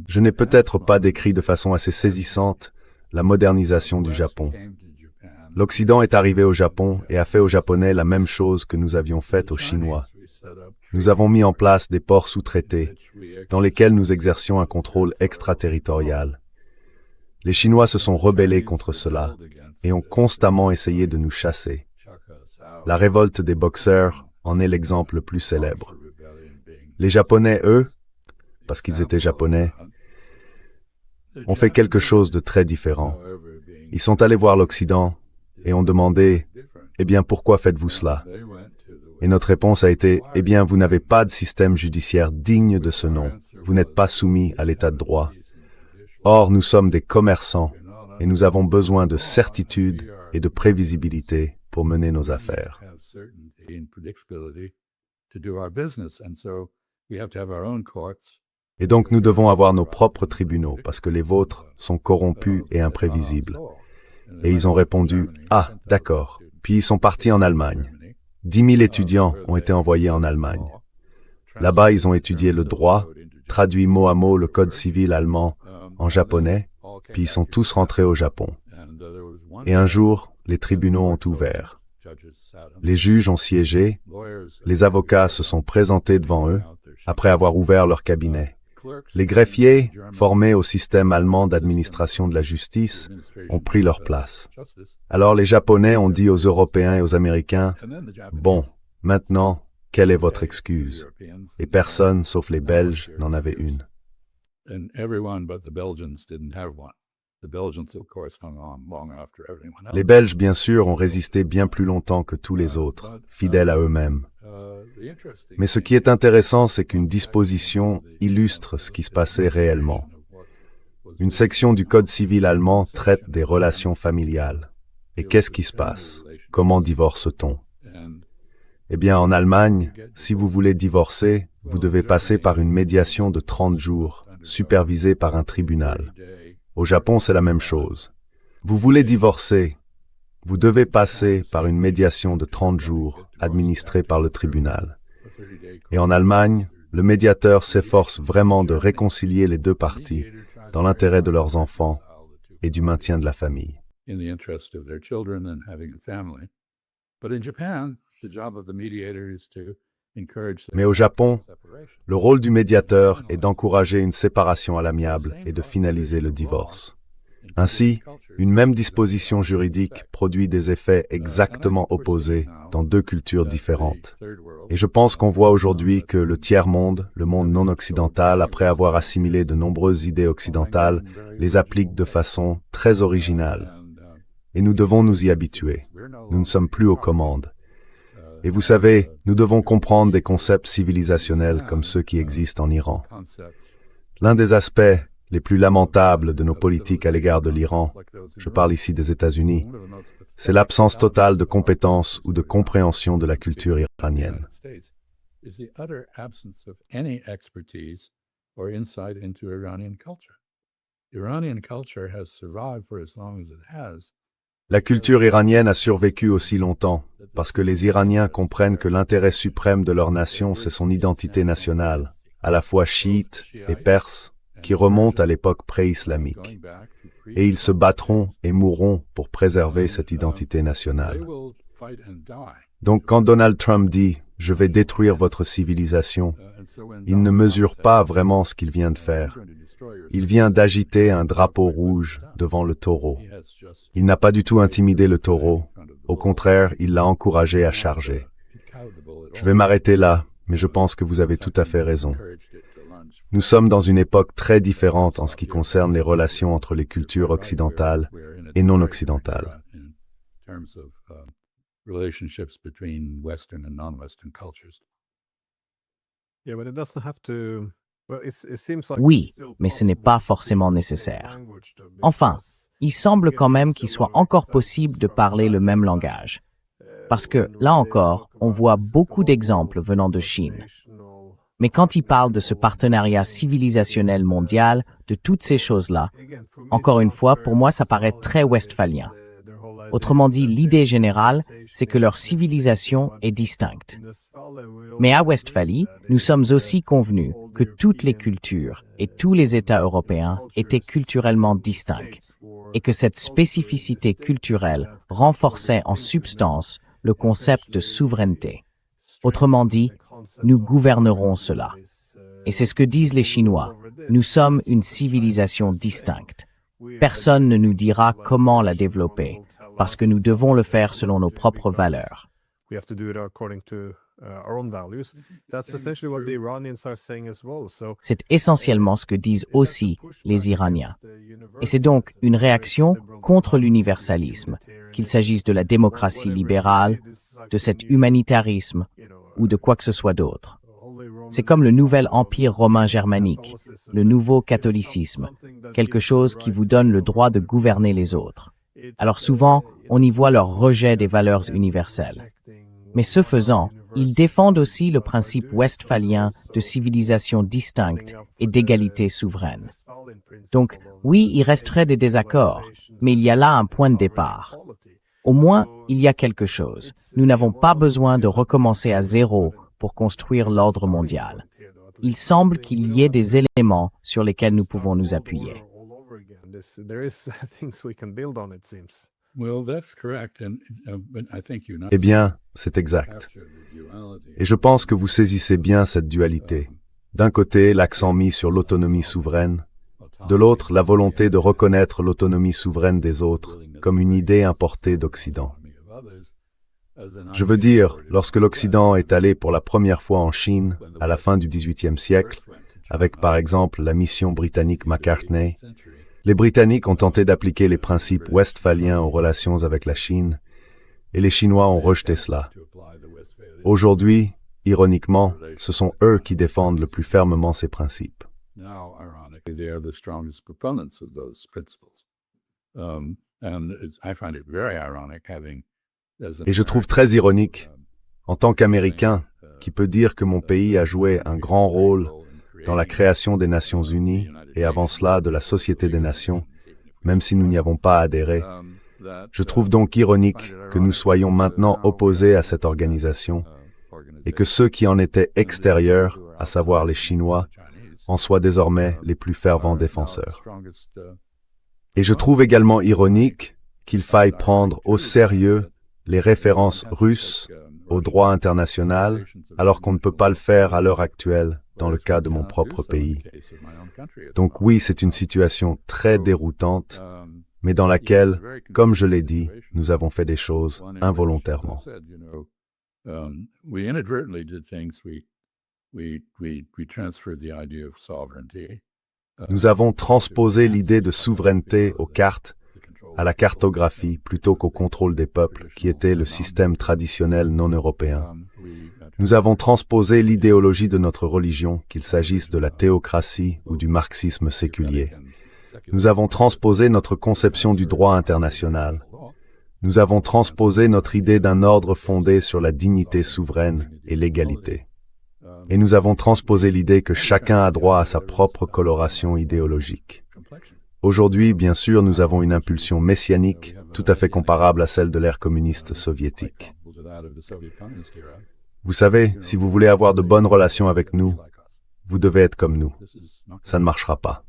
Je n'ai peut-être pas décrit de façon assez saisissante la modernisation du Japon. L'Occident est arrivé au Japon et a fait aux Japonais la même chose que nous avions fait aux Chinois. Nous avons mis en place des ports sous-traités dans lesquels nous exercions un contrôle extraterritorial. Les Chinois se sont rebellés contre cela et ont constamment essayé de nous chasser. La révolte des Boxers en est l'exemple le plus célèbre. Les Japonais, eux, parce qu'ils étaient Japonais, ont fait quelque chose de très différent. Ils sont allés voir l'Occident et ont demandé « Eh bien, pourquoi faites-vous cela ?» Et notre réponse a été « Eh bien, vous n'avez pas de système judiciaire digne de ce nom. Vous n'êtes pas soumis à l'état de droit. Or, nous sommes des commerçants et nous avons besoin de certitude et de prévisibilité pour mener nos affaires. » Et donc nous devons avoir nos propres tribunaux parce que les vôtres sont corrompus et imprévisibles. Et ils ont répondu « Ah, d'accord. » Puis ils sont partis en Allemagne. 10 000 étudiants ont été envoyés en Allemagne. Là-bas, ils ont étudié le droit, traduit mot à mot le code civil allemand en japonais, puis ils sont tous rentrés au Japon. Et un jour, les tribunaux ont ouvert. Les juges ont siégé, les avocats se sont présentés devant eux après avoir ouvert leur cabinet. Les greffiers, formés au système allemand d'administration de la justice, ont pris leur place. Alors les Japonais ont dit aux Européens et aux Américains, « Bon, maintenant, quelle est votre excuse ?» Et personne, sauf les Belges, n'en avait une. Les Belges, bien sûr, ont résisté bien plus longtemps que tous les autres, fidèles à eux-mêmes. Mais ce qui est intéressant, c'est qu'une disposition illustre ce qui se passait réellement. Une section du Code civil allemand traite des relations familiales. Et qu'est-ce qui se passe? Comment divorce-t-on? Eh bien, en Allemagne, si vous voulez divorcer, vous devez passer par une médiation de 30 jours, supervisée par un tribunal. Au Japon, c'est la même chose. Vous voulez divorcer, vous devez passer par une médiation de 30 jours, administrée par le tribunal. Et en Allemagne, le médiateur s'efforce vraiment de réconcilier les deux parties, dans l'intérêt de leurs enfants et du maintien de la famille. Mais au Japon, le rôle du médiateur est d'encourager une séparation à l'amiable et de finaliser le divorce. Ainsi, une même disposition juridique produit des effets exactement opposés dans deux cultures différentes. Et je pense qu'on voit aujourd'hui que le tiers-monde, le monde non occidental, après avoir assimilé de nombreuses idées occidentales, les applique de façon très originale. Et nous devons nous y habituer. Nous ne sommes plus aux commandes. Et vous savez, nous devons comprendre des concepts civilisationnels comme ceux qui existent en Iran. L'un des aspects les plus lamentables de nos politiques à l'égard de l'Iran, je parle ici des États-Unis, c'est l'absence totale de compétence ou de compréhension de la culture iranienne. La culture iranienne a survécu aussi longtemps parce que les Iraniens comprennent que l'intérêt suprême de leur nation, c'est son identité nationale, à la fois chiite et perse, qui remonte à l'époque pré-islamique. Et ils se battront et mourront pour préserver cette identité nationale. Donc quand Donald Trump dit « Je vais détruire votre civilisation », il ne mesure pas vraiment ce qu'il vient de faire. Il vient d'agiter un drapeau rouge devant le taureau. Il n'a pas du tout intimidé le taureau. Au contraire, il l'a encouragé à charger. Je vais m'arrêter là, mais je pense que vous avez tout à fait raison. Nous sommes dans une époque très différente en ce qui concerne les relations entre les cultures occidentales et non occidentales. Oui, mais ce n'est pas forcément nécessaire. Enfin, il semble quand même qu'il soit encore possible de parler le même langage. Parce que, là encore, on voit beaucoup d'exemples venant de Chine. Mais quand il parle de ce partenariat civilisationnel mondial, de toutes ces choses-là, encore une fois, pour moi, ça paraît très westphalien. Autrement dit, l'idée générale, c'est que leur civilisation est distincte. Mais à Westphalie, nous sommes aussi convenus que toutes les cultures et tous les États européens étaient culturellement distincts, et que cette spécificité culturelle renforçait en substance le concept de souveraineté. Autrement dit, nous gouvernerons cela. Et c'est ce que disent les Chinois. Nous sommes une civilisation distincte. Personne ne nous dira comment la développer, parce que nous devons le faire selon nos propres valeurs. C'est essentiellement ce que disent aussi les Iraniens. Et c'est donc une réaction contre l'universalisme, qu'il s'agisse de la démocratie libérale, de cet humanitarisme ou de quoi que ce soit d'autre. C'est comme le nouvel empire romain germanique, le nouveau catholicisme, quelque chose qui vous donne le droit de gouverner les autres. Alors souvent, on y voit leur rejet des valeurs universelles. Mais ce faisant, ils défendent aussi le principe westphalien de civilisation distincte et d'égalité souveraine. Donc, oui, il resterait des désaccords, mais il y a là un point de départ. Au moins, il y a quelque chose. Nous n'avons pas besoin de recommencer à zéro pour construire l'ordre mondial. Il semble qu'il y ait des éléments sur lesquels nous pouvons nous appuyer. Eh bien, c'est exact. Et je pense que vous saisissez bien cette dualité. D'un côté, l'accent mis sur l'autonomie souveraine, de l'autre, la volonté de reconnaître l'autonomie souveraine des autres comme une idée importée d'Occident. Je veux dire, lorsque l'Occident est allé pour la première fois en Chine, à la fin du XVIIIe siècle, avec par exemple la mission britannique Macartney, les Britanniques ont tenté d'appliquer les principes westphaliens aux relations avec la Chine, et les Chinois ont rejeté cela. Aujourd'hui, ironiquement, ce sont eux qui défendent le plus fermement ces principes. Et je trouve très ironique, en tant qu'Américain, qui peut dire que mon pays a joué un grand rôle dans la création des Nations Unies et avant cela de la Société des Nations, même si nous n'y avons pas adhéré. Je trouve donc ironique que nous soyons maintenant opposés à cette organisation et que ceux qui en étaient extérieurs, à savoir les Chinois, en soient désormais les plus fervents défenseurs. Et je trouve également ironique qu'il faille prendre au sérieux les références russes au droit international, alors qu'on ne peut pas le faire à l'heure actuelle dans le cas de mon propre pays. Donc oui, c'est une situation très déroutante, mais dans laquelle, comme je l'ai dit, nous avons fait des choses involontairement. Nous avons transposé l'idée de souveraineté aux cartes, à la cartographie plutôt qu'au contrôle des peuples, qui était le système traditionnel non européen. Nous avons transposé l'idéologie de notre religion, qu'il s'agisse de la théocratie ou du marxisme séculier. Nous avons transposé notre conception du droit international. Nous avons transposé notre idée d'un ordre fondé sur la dignité souveraine et l'égalité. Et nous avons transposé l'idée que chacun a droit à sa propre coloration idéologique. Aujourd'hui, bien sûr, nous avons une impulsion messianique, tout à fait comparable à celle de l'ère communiste soviétique. Vous savez, si vous voulez avoir de bonnes relations avec nous, vous devez être comme nous. Ça ne marchera pas.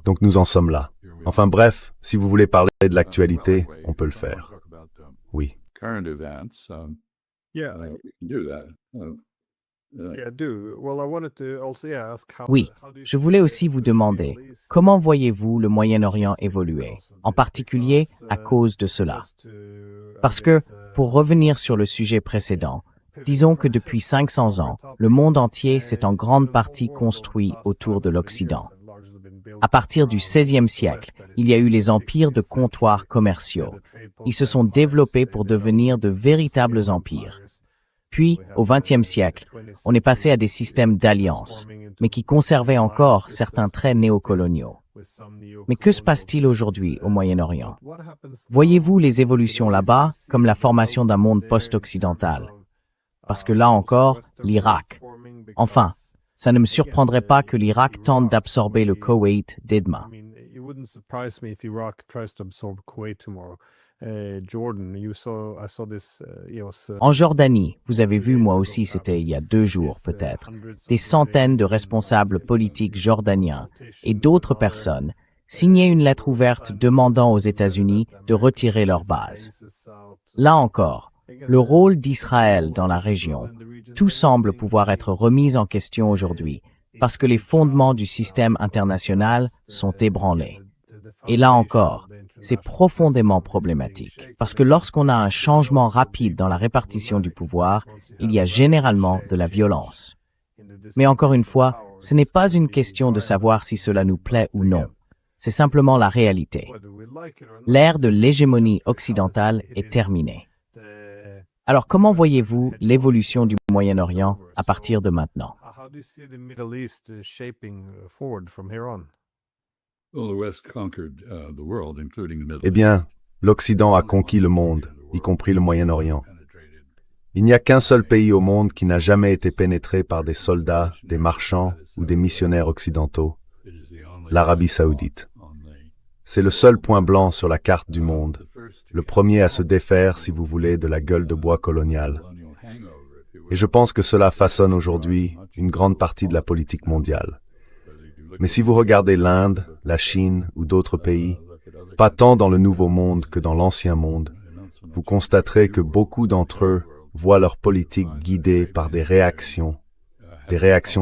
Donc nous en sommes là. Enfin bref, si vous voulez parler de l'actualité, on peut le faire. Oui. Oui, je voulais aussi vous demander, comment voyez-vous le Moyen-Orient évoluer, en particulier à cause de cela? Parce que, pour revenir sur le sujet précédent, disons que depuis 500 ans, le monde entier s'est en grande partie construit autour de l'Occident. À partir du XVIe siècle, il y a eu les empires de comptoirs commerciaux. Ils se sont développés pour devenir de véritables empires. Puis, au XXe siècle, on est passé à des systèmes d'alliances, mais qui conservaient encore certains traits néocoloniaux. Mais que se passe-t-il aujourd'hui au Moyen-Orient? Voyez-vous les évolutions là-bas comme la formation d'un monde post-occidental? Parce que là encore, l'Irak. Enfin, ça ne me surprendrait pas que l'Irak tente d'absorber le Koweït demain. En Jordanie, vous avez vu, moi aussi, c'était il y a 2 jours peut-être, des centaines de responsables politiques jordaniens et d'autres personnes signaient une lettre ouverte demandant aux États-Unis de retirer leur base. Là encore, le rôle d'Israël dans la région, tout semble pouvoir être remis en question aujourd'hui parce que les fondements du système international sont ébranlés. Et là encore, c'est profondément problématique, parce que lorsqu'on a un changement rapide dans la répartition du pouvoir, il y a généralement de la violence. Mais encore une fois, ce n'est pas une question de savoir si cela nous plaît ou non. C'est simplement la réalité. L'ère de l'hégémonie occidentale est terminée. Alors comment voyez-vous l'évolution du Moyen-Orient à partir de maintenant? How do you see the Middle East shaping forward from here on? Eh bien, l'Occident a conquis le monde, y compris le Moyen-Orient. Il n'y a qu'un seul pays au monde qui n'a jamais été pénétré par des soldats, des marchands ou des missionnaires occidentaux, l'Arabie saoudite. C'est le seul point blanc sur la carte du monde, le premier à se défaire, si vous voulez, de la gueule de bois coloniale. Et je pense que cela façonne aujourd'hui une grande partie de la politique mondiale. Mais si vous regardez l'Inde, la Chine ou d'autres pays, pas tant dans le Nouveau Monde que dans l'Ancien Monde, vous constaterez que beaucoup d'entre eux voient leur politique guidée par des réactions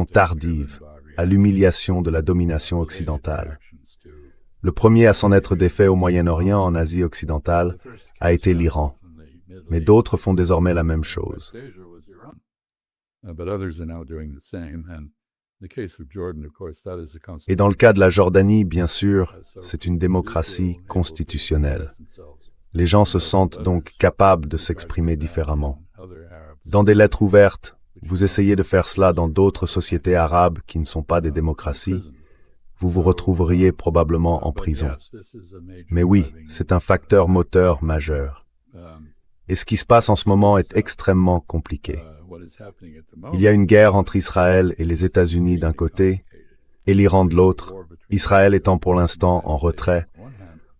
tardives à l'humiliation de la domination occidentale. Le premier à s'en être défait au Moyen-Orient, en Asie occidentale, a été l'Iran. Mais d'autres font désormais la même chose. Et dans le cas de la Jordanie, bien sûr, c'est une démocratie constitutionnelle. Les gens se sentent donc capables de s'exprimer différemment. Dans des lettres ouvertes, vous essayez de faire cela dans d'autres sociétés arabes qui ne sont pas des démocraties, vous vous retrouveriez probablement en prison. Mais oui, c'est un facteur moteur majeur. Et ce qui se passe en ce moment est extrêmement compliqué. Il y a une guerre entre Israël et les États-Unis d'un côté, et l'Iran de l'autre, Israël étant pour l'instant en retrait,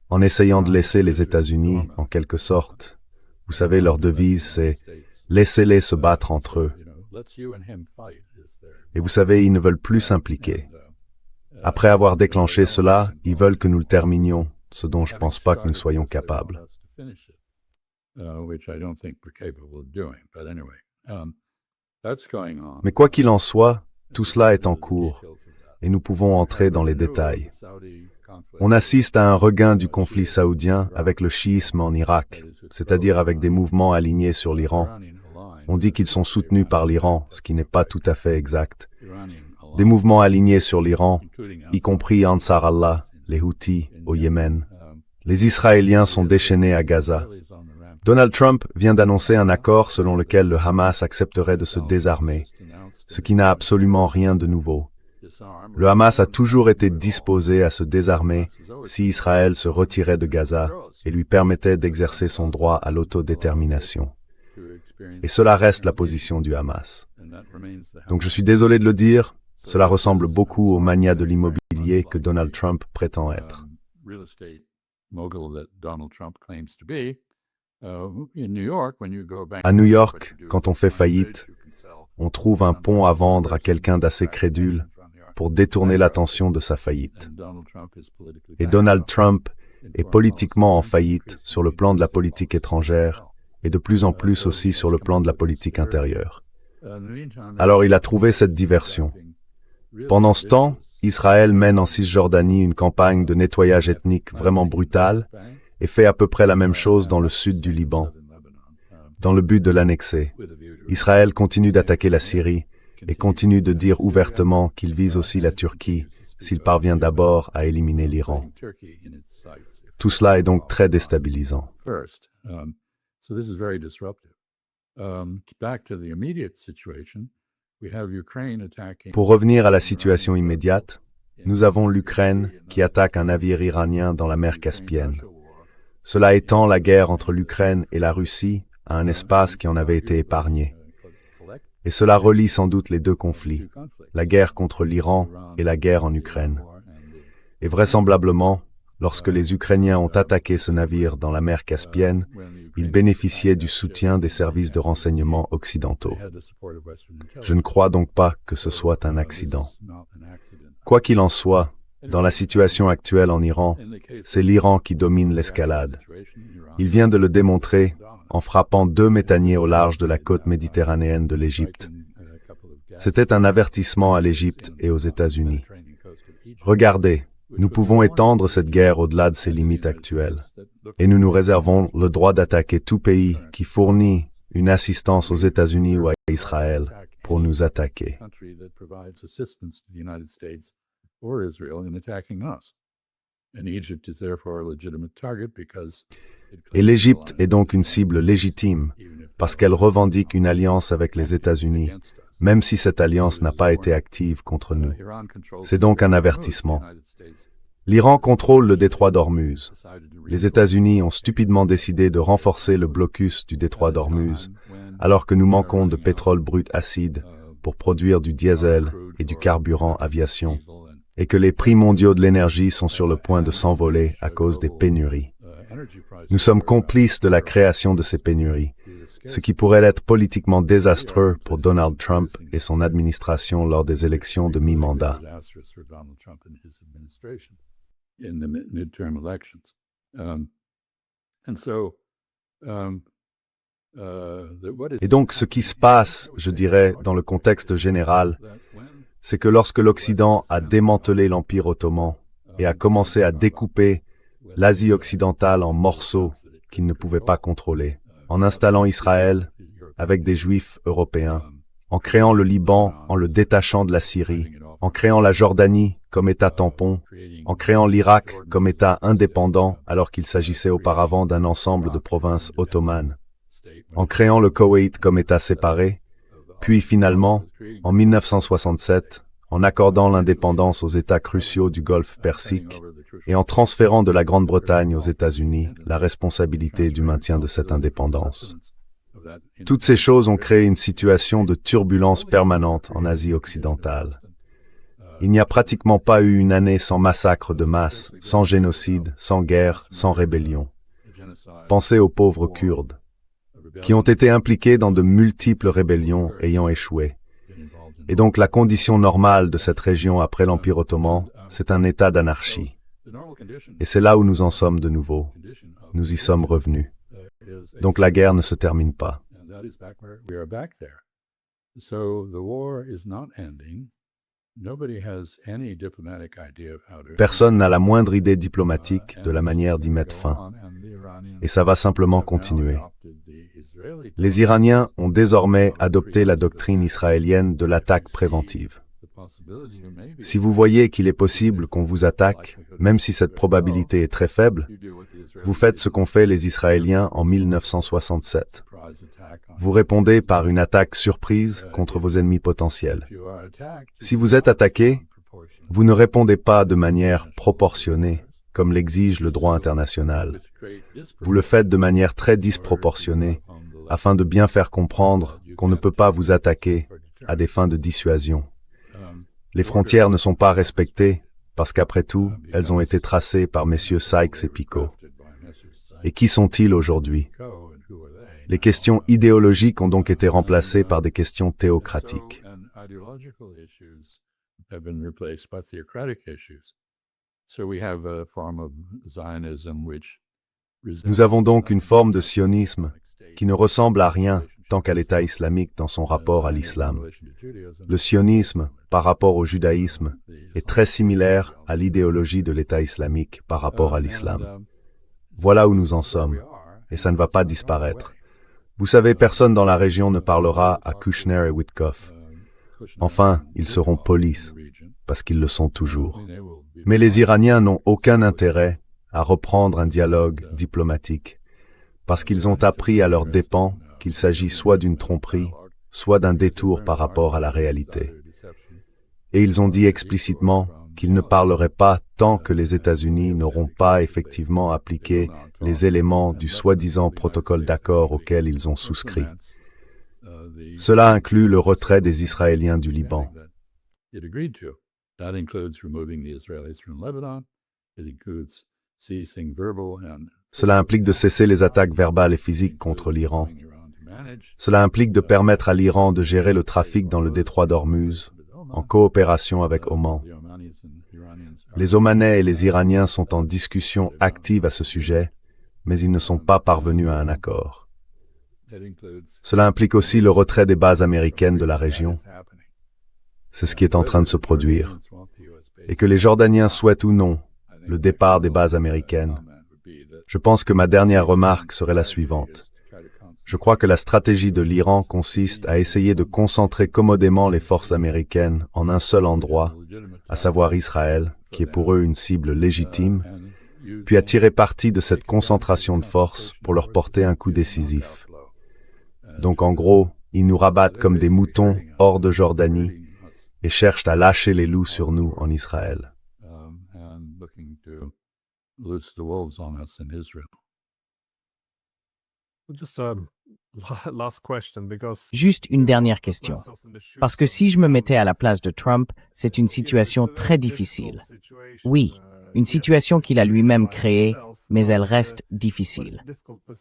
en essayant de laisser les États-Unis, en quelque sorte. Vous savez, leur devise, c'est « laissez-les se battre entre eux ». Et vous savez, ils ne veulent plus s'impliquer. Après avoir déclenché cela, ils veulent que nous le terminions, ce dont je ne pense pas que nous soyons capables. Mais quoi qu'il en soit, tout cela est en cours, et nous pouvons entrer dans les détails. On assiste à un regain du conflit saoudien avec le chiisme en Irak, c'est-à-dire avec des mouvements alignés sur l'Iran. On dit qu'ils sont soutenus par l'Iran, ce qui n'est pas tout à fait exact. Des mouvements alignés sur l'Iran, y compris Ansar Allah, les Houthis, au Yémen. Les Israéliens sont déchaînés à Gaza. Donald Trump vient d'annoncer un accord selon lequel le Hamas accepterait de se désarmer, ce qui n'a absolument rien de nouveau. Le Hamas a toujours été disposé à se désarmer si Israël se retirait de Gaza et lui permettait d'exercer son droit à l'autodétermination. Et cela reste la position du Hamas. Donc je suis désolé de le dire, cela ressemble beaucoup au mania de l'immobilier que Donald Trump prétend être. À New York, quand on fait faillite, on trouve un pont à vendre à quelqu'un d'assez crédule pour détourner l'attention de sa faillite. Et Donald Trump est politiquement en faillite sur le plan de la politique étrangère et de plus en plus aussi sur le plan de la politique intérieure. Alors il a trouvé cette diversion. Pendant ce temps, Israël mène en Cisjordanie une campagne de nettoyage ethnique vraiment brutale et fait à peu près la même chose dans le sud du Liban, dans le but de l'annexer. Israël continue d'attaquer la Syrie et continue de dire ouvertement qu'il vise aussi la Turquie s'il parvient d'abord à éliminer l'Iran. Tout cela est donc très déstabilisant. Pour revenir à la situation immédiate, nous avons l'Ukraine qui attaque un navire iranien dans la mer Caspienne. Cela étend la guerre entre l'Ukraine et la Russie à un espace qui en avait été épargné. Et cela relie sans doute les deux conflits, la guerre contre l'Iran et la guerre en Ukraine. Et vraisemblablement, lorsque les Ukrainiens ont attaqué ce navire dans la mer Caspienne, ils bénéficiaient du soutien des services de renseignement occidentaux. Je ne crois donc pas que ce soit un accident. Quoi qu'il en soit, dans la situation actuelle en Iran, c'est l'Iran qui domine l'escalade. Il vient de le démontrer en frappant 2 méthaniers au large de la côte méditerranéenne de l'Égypte. C'était un avertissement à l'Égypte et aux États-Unis. Regardez, nous pouvons étendre cette guerre au-delà de ses limites actuelles. Et nous nous réservons le droit d'attaquer tout pays qui fournit une assistance aux États-Unis ou à Israël pour nous attaquer. Et l'Égypte est donc une cible légitime, parce qu'elle revendique une alliance avec les États-Unis, même si cette alliance n'a pas été active contre nous. C'est donc un avertissement. L'Iran contrôle le détroit d'Ormuz. Les États-Unis ont stupidement décidé de renforcer le blocus du détroit d'Ormuz, alors que nous manquons de pétrole brut acide pour produire du diesel et du carburant aviation, et que les prix mondiaux de l'énergie sont sur le point de s'envoler à cause des pénuries. Nous sommes complices de la création de ces pénuries, ce qui pourrait être politiquement désastreux pour Donald Trump et son administration lors des élections de mi-mandat. Et donc, ce qui se passe, je dirais, dans le contexte général, c'est que lorsque l'Occident a démantelé l'Empire ottoman et a commencé à découper l'Asie occidentale en morceaux qu'il ne pouvait pas contrôler, en installant Israël avec des Juifs européens, en créant le Liban, en le détachant de la Syrie, en créant la Jordanie comme État tampon, en créant l'Irak comme État indépendant alors qu'il s'agissait auparavant d'un ensemble de provinces ottomanes, en créant le Koweït comme État séparé, puis finalement, en 1967, en accordant l'indépendance aux États cruciaux du Golfe Persique et en transférant de la Grande-Bretagne aux États-Unis la responsabilité du maintien de cette indépendance. Toutes ces choses ont créé une situation de turbulence permanente en Asie occidentale. Il n'y a pratiquement pas eu une année sans massacre de masse, sans génocide, sans guerre, sans rébellion. Pensez aux pauvres Kurdes, qui ont été impliqués dans de multiples rébellions ayant échoué. Et donc la condition normale de cette région après l'Empire ottoman, c'est un état d'anarchie. Et c'est là où nous en sommes de nouveau. Nous y sommes revenus. Donc la guerre ne se termine pas. Personne n'a la moindre idée diplomatique de la manière d'y mettre fin. Et ça va simplement continuer. Les Iraniens ont désormais adopté la doctrine israélienne de l'attaque préventive. Si vous voyez qu'il est possible qu'on vous attaque, même si cette probabilité est très faible, vous faites ce qu'ont fait les Israéliens en 1967. Vous répondez par une attaque surprise contre vos ennemis potentiels. Si vous êtes attaqué, vous ne répondez pas de manière proportionnée, comme l'exige le droit international. Vous le faites de manière très disproportionnée, afin de bien faire comprendre qu'on ne peut pas vous attaquer à des fins de dissuasion. Les frontières ne sont pas respectées, parce qu'après tout, elles ont été tracées par messieurs Sykes et Picot. Et qui sont-ils aujourd'hui? Les questions idéologiques ont donc été remplacées par des questions théocratiques. Nous avons donc une forme de sionisme qui ne ressemble à rien tant qu'à l'État islamique dans son rapport à l'islam. Le sionisme, par rapport au judaïsme, est très similaire à l'idéologie de l'État islamique par rapport à l'islam. Voilà où nous en sommes, et ça ne va pas disparaître. Vous savez, personne dans la région ne parlera à Kushner et Witkoff. Enfin, ils seront polis, parce qu'ils le sont toujours. Mais les Iraniens n'ont aucun intérêt à reprendre un dialogue diplomatique, parce qu'ils ont appris à leurs dépens qu'il s'agit soit d'une tromperie, soit d'un détour par rapport à la réalité. Et ils ont dit explicitement qu'ils ne parleraient pas tant que les États-Unis n'auront pas effectivement appliqué les éléments du soi-disant protocole d'accord auquel ils ont souscrit. Cela inclut le retrait des Israéliens du Liban. Cela implique de cesser les attaques verbales et physiques contre l'Iran. Cela implique de permettre à l'Iran de gérer le trafic dans le détroit d'Ormuz, en coopération avec Oman. Les Omanais et les Iraniens sont en discussion active à ce sujet, mais ils ne sont pas parvenus à un accord. Cela implique aussi le retrait des bases américaines de la région. C'est ce qui est en train de se produire. Et que les Jordaniens souhaitent ou non le départ des bases américaines, je pense que ma dernière remarque serait la suivante. Je crois que la stratégie de l'Iran consiste à essayer de concentrer commodément les forces américaines en un seul endroit à savoir Israël, qui est pour eux une cible légitime, puis à tirer parti de cette concentration de force pour leur porter un coup décisif. Donc en gros, ils nous rabattent comme des moutons hors de Jordanie et cherchent à lâcher les loups sur nous en Israël. Just last question, because Juste une dernière question. Parce que si je me mettais à la place de Trump, c'est une situation très difficile. Oui, une situation qu'il a lui-même créée, mais elle reste difficile.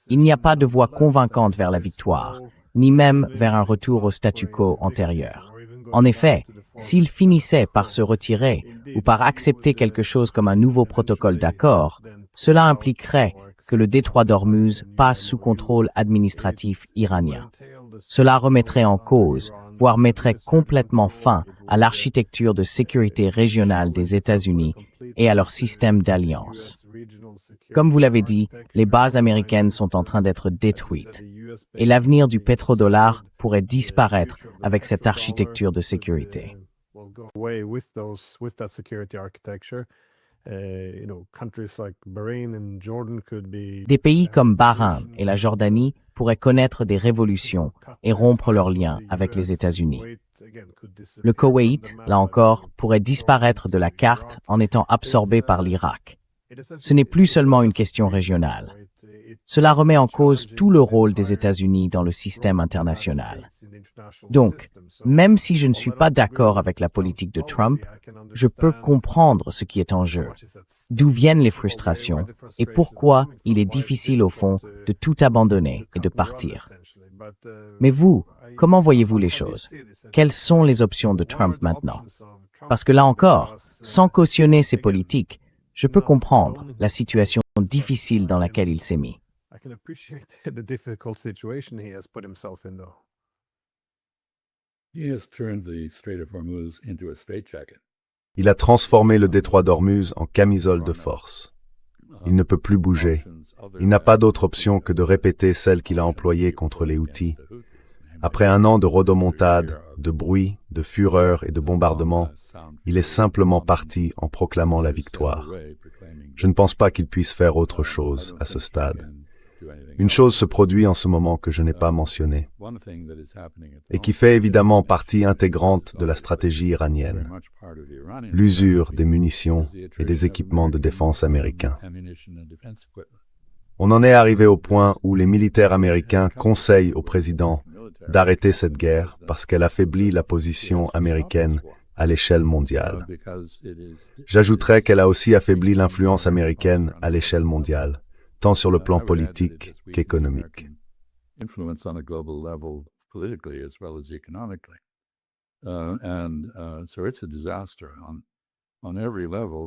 Il n'y a pas de voie convaincante vers la victoire, ni même vers un retour au statu quo antérieur. En effet, s'il finissait par se retirer ou par accepter quelque chose comme un nouveau protocole d'accord, cela impliquerait que le détroit d'Ormuz passe sous contrôle administratif iranien. Cela remettrait en cause, voire mettrait complètement fin à l'architecture de sécurité régionale des États-Unis et à leur système d'alliance. Comme vous l'avez dit, les bases américaines sont en train d'être détruites et l'avenir du pétrodollar pourrait disparaître avec cette architecture de sécurité. Des pays comme Bahreïn et la Jordanie pourraient connaître des révolutions et rompre leurs liens avec les États-Unis. Le Koweït, là encore, pourrait disparaître de la carte en étant absorbé par l'Irak. Ce n'est plus seulement une question régionale. Cela remet en cause tout le rôle des États-Unis dans le système international. Donc, même si je ne suis pas d'accord avec la politique de Trump, je peux comprendre ce qui est en jeu, d'où viennent les frustrations et pourquoi il est difficile au fond de tout abandonner et de partir. Mais vous, comment voyez-vous les choses? Quelles sont les options de Trump maintenant? Parce que là encore, sans cautionner ses politiques, je peux comprendre la situation difficile dans laquelle il s'est mis. I can appreciate the difficult situation he has put himself in, though. He has turned the Strait of Hormuz into a straitjacket. Il a transformé le détroit d'Ormuz en camisole de force. Il ne peut plus bouger. Il n'a pas d'autre option que de répéter celle qu'il a employée contre les Houthis. Après un an de rodomontade, de bruit, de fureur et de bombardements, il est simplement parti en proclamant la victoire. Je ne pense pas qu'il puisse faire autre chose à ce stade. Une chose se produit en ce moment que je n'ai pas mentionnée, et qui fait évidemment partie intégrante de la stratégie iranienne, l'usure des munitions et des équipements de défense américains. On en est arrivé au point où les militaires américains conseillent au président d'arrêter cette guerre parce qu'elle affaiblit la position américaine à l'échelle mondiale. J'ajouterais qu'elle a aussi affaibli l'influence américaine à l'échelle mondiale, tant sur le plan politique qu'économique.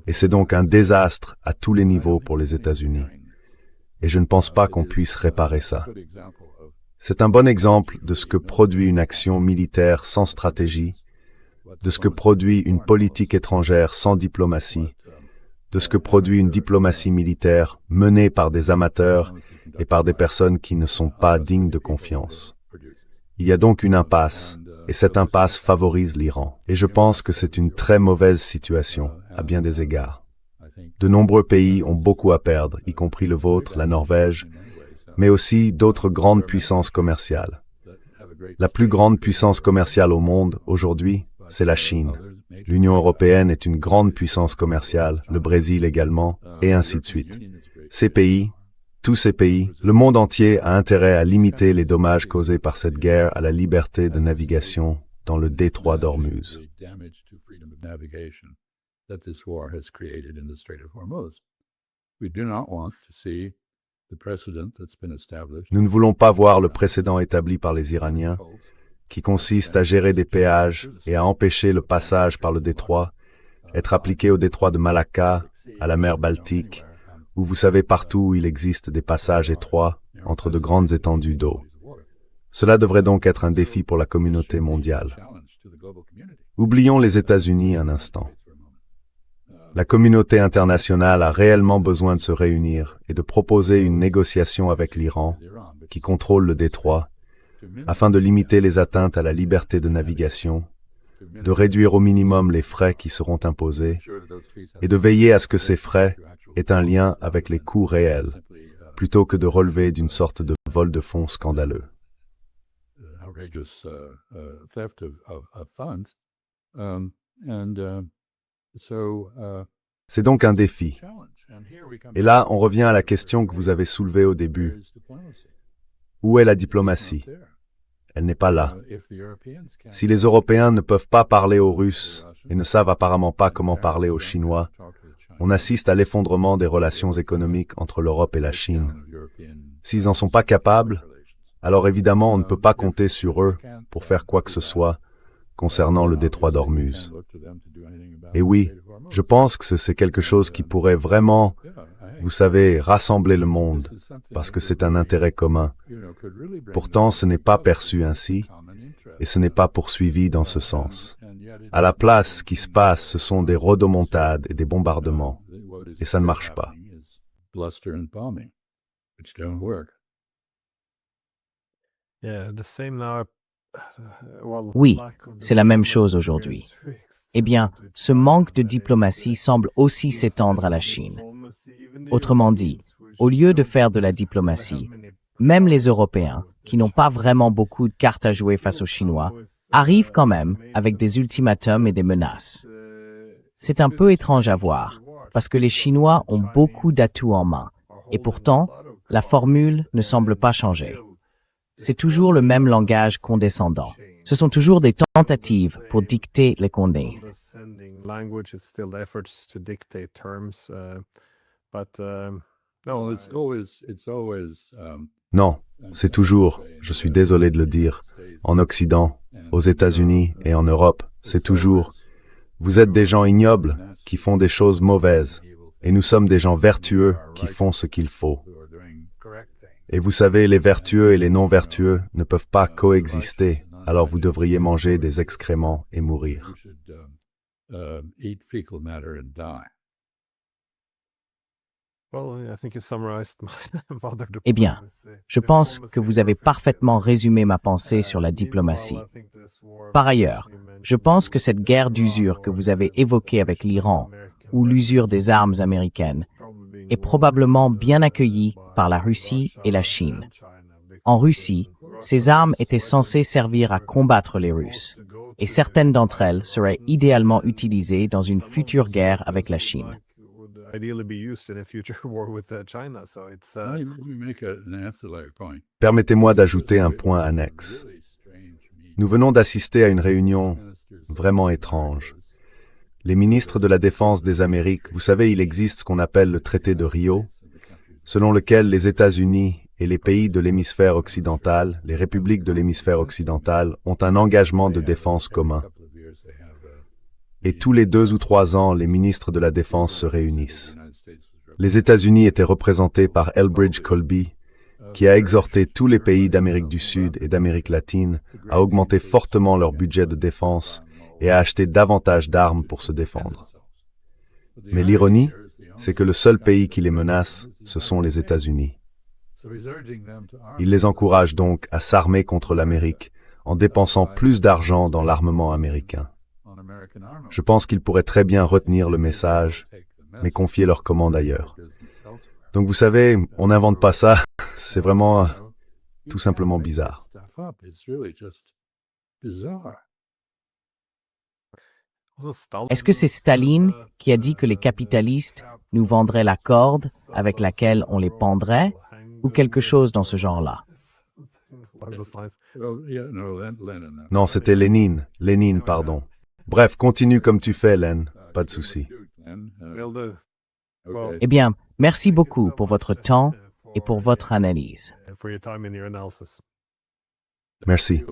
Et c'est donc un désastre à tous les niveaux pour les États-Unis. Et je ne pense pas qu'on puisse réparer ça. C'est un bon exemple de ce que produit une action militaire sans stratégie, de ce que produit une politique étrangère sans diplomatie, de ce que produit une diplomatie militaire menée par des amateurs et par des personnes qui ne sont pas dignes de confiance. Il y a donc une impasse, et cette impasse favorise l'Iran. Et je pense que c'est une très mauvaise situation, à bien des égards. De nombreux pays ont beaucoup à perdre, y compris le vôtre, la Norvège, mais aussi d'autres grandes puissances commerciales. La plus grande puissance commerciale au monde, aujourd'hui, c'est la Chine. L'Union européenne est une grande puissance commerciale, le Brésil également, et ainsi de suite. Ces pays, tous ces pays, le monde entier a intérêt à limiter les dommages causés par cette guerre à la liberté de navigation dans le détroit d'Ormuz. Nous ne voulons pas voir le précédent établi par les Iraniens, qui consiste à gérer des péages et à empêcher le passage par le détroit, être appliqué au détroit de Malacca, à la mer Baltique, où vous savez partout où il existe des passages étroits entre de grandes étendues d'eau. Cela devrait donc être un défi pour la communauté mondiale. Oublions les États-Unis un instant. La communauté internationale a réellement besoin de se réunir et de proposer une négociation avec l'Iran, qui contrôle le détroit, afin de limiter les atteintes à la liberté de navigation, de réduire au minimum les frais qui seront imposés et de veiller à ce que ces frais aient un lien avec les coûts réels, plutôt que de relever d'une sorte de vol de fonds scandaleux. C'est donc un défi. Et là, on revient à la question que vous avez soulevée au début. Où est la diplomatie? Elle n'est pas là. Si les Européens ne peuvent pas parler aux Russes et ne savent apparemment pas comment parler aux Chinois, on assiste à l'effondrement des relations économiques entre l'Europe et la Chine. S'ils n'en sont pas capables, alors évidemment on ne peut pas compter sur eux pour faire quoi que ce soit concernant le détroit d'Ormuz. Et oui, je pense que c'est quelque chose qui pourrait vraiment, vous savez, rassembler le monde, parce que c'est un intérêt commun. Pourtant, ce n'est pas perçu ainsi, et ce n'est pas poursuivi dans ce sens. À la place, ce qui se passe, ce sont des rodomontades et des bombardements, et ça ne marche pas. Oui, c'est la même chose aujourd'hui. Eh bien, ce manque de diplomatie semble aussi s'étendre à la Chine. Autrement dit, au lieu de faire de la diplomatie, même les Européens, qui n'ont pas vraiment beaucoup de cartes à jouer face aux Chinois, arrivent quand même avec des ultimatums et des menaces. C'est un peu étrange à voir, parce que les Chinois ont beaucoup d'atouts en main, et pourtant, la formule ne semble pas changer. C'est toujours le même langage condescendant. Ce sont toujours des tentatives pour dicter les consignes. Non, c'est toujours, je suis désolé de le dire, en Occident, aux États-Unis et en Europe, c'est toujours, vous êtes des gens ignobles qui font des choses mauvaises, et nous sommes des gens vertueux qui font ce qu'il faut. Et vous savez, les vertueux et les non-vertueux ne peuvent pas coexister, alors vous devriez manger des excréments et mourir. Eh bien, je pense que vous avez parfaitement résumé ma pensée sur la diplomatie. Par ailleurs, je pense que cette guerre d'usure que vous avez évoquée avec l'Iran, ou l'usure des armes américaines, est probablement bien accueillie par la Russie et la Chine. En Russie, ces armes étaient censées servir à combattre les Russes, et certaines d'entre elles seraient idéalement utilisées dans une future guerre avec la Chine. Permettez-moi d'ajouter un point annexe. Nous venons d'assister à une réunion vraiment étrange. Les ministres de la Défense des Amériques, vous savez, il existe ce qu'on appelle le traité de Rio, selon lequel les États-Unis et les pays de l'hémisphère occidental, les républiques de l'hémisphère occidental, ont un engagement de défense commun. Et tous les 2 ou 3 ans, les ministres de la Défense se réunissent. Les États-Unis étaient représentés par Elbridge Colby, qui a exhorté tous les pays d'Amérique du Sud et d'Amérique latine à augmenter fortement leur budget de défense et à acheter davantage d'armes pour se défendre. Mais l'ironie, c'est que le seul pays qui les menace, ce sont les États-Unis. Il les encourage donc à s'armer contre l'Amérique en dépensant plus d'argent dans l'armement américain. Je pense qu'ils pourraient très bien retenir le message, mais confier leur commande ailleurs. Donc vous savez, on n'invente pas ça, c'est vraiment tout simplement bizarre. Est-ce que c'est Staline qui a dit que les capitalistes nous vendraient la corde avec laquelle on les pendrait, ou quelque chose dans ce genre-là? Non, c'était Lénine, pardon. Bref, continue comme tu fais, Len, pas de souci. Eh bien, merci beaucoup pour votre temps et pour votre analyse. Merci.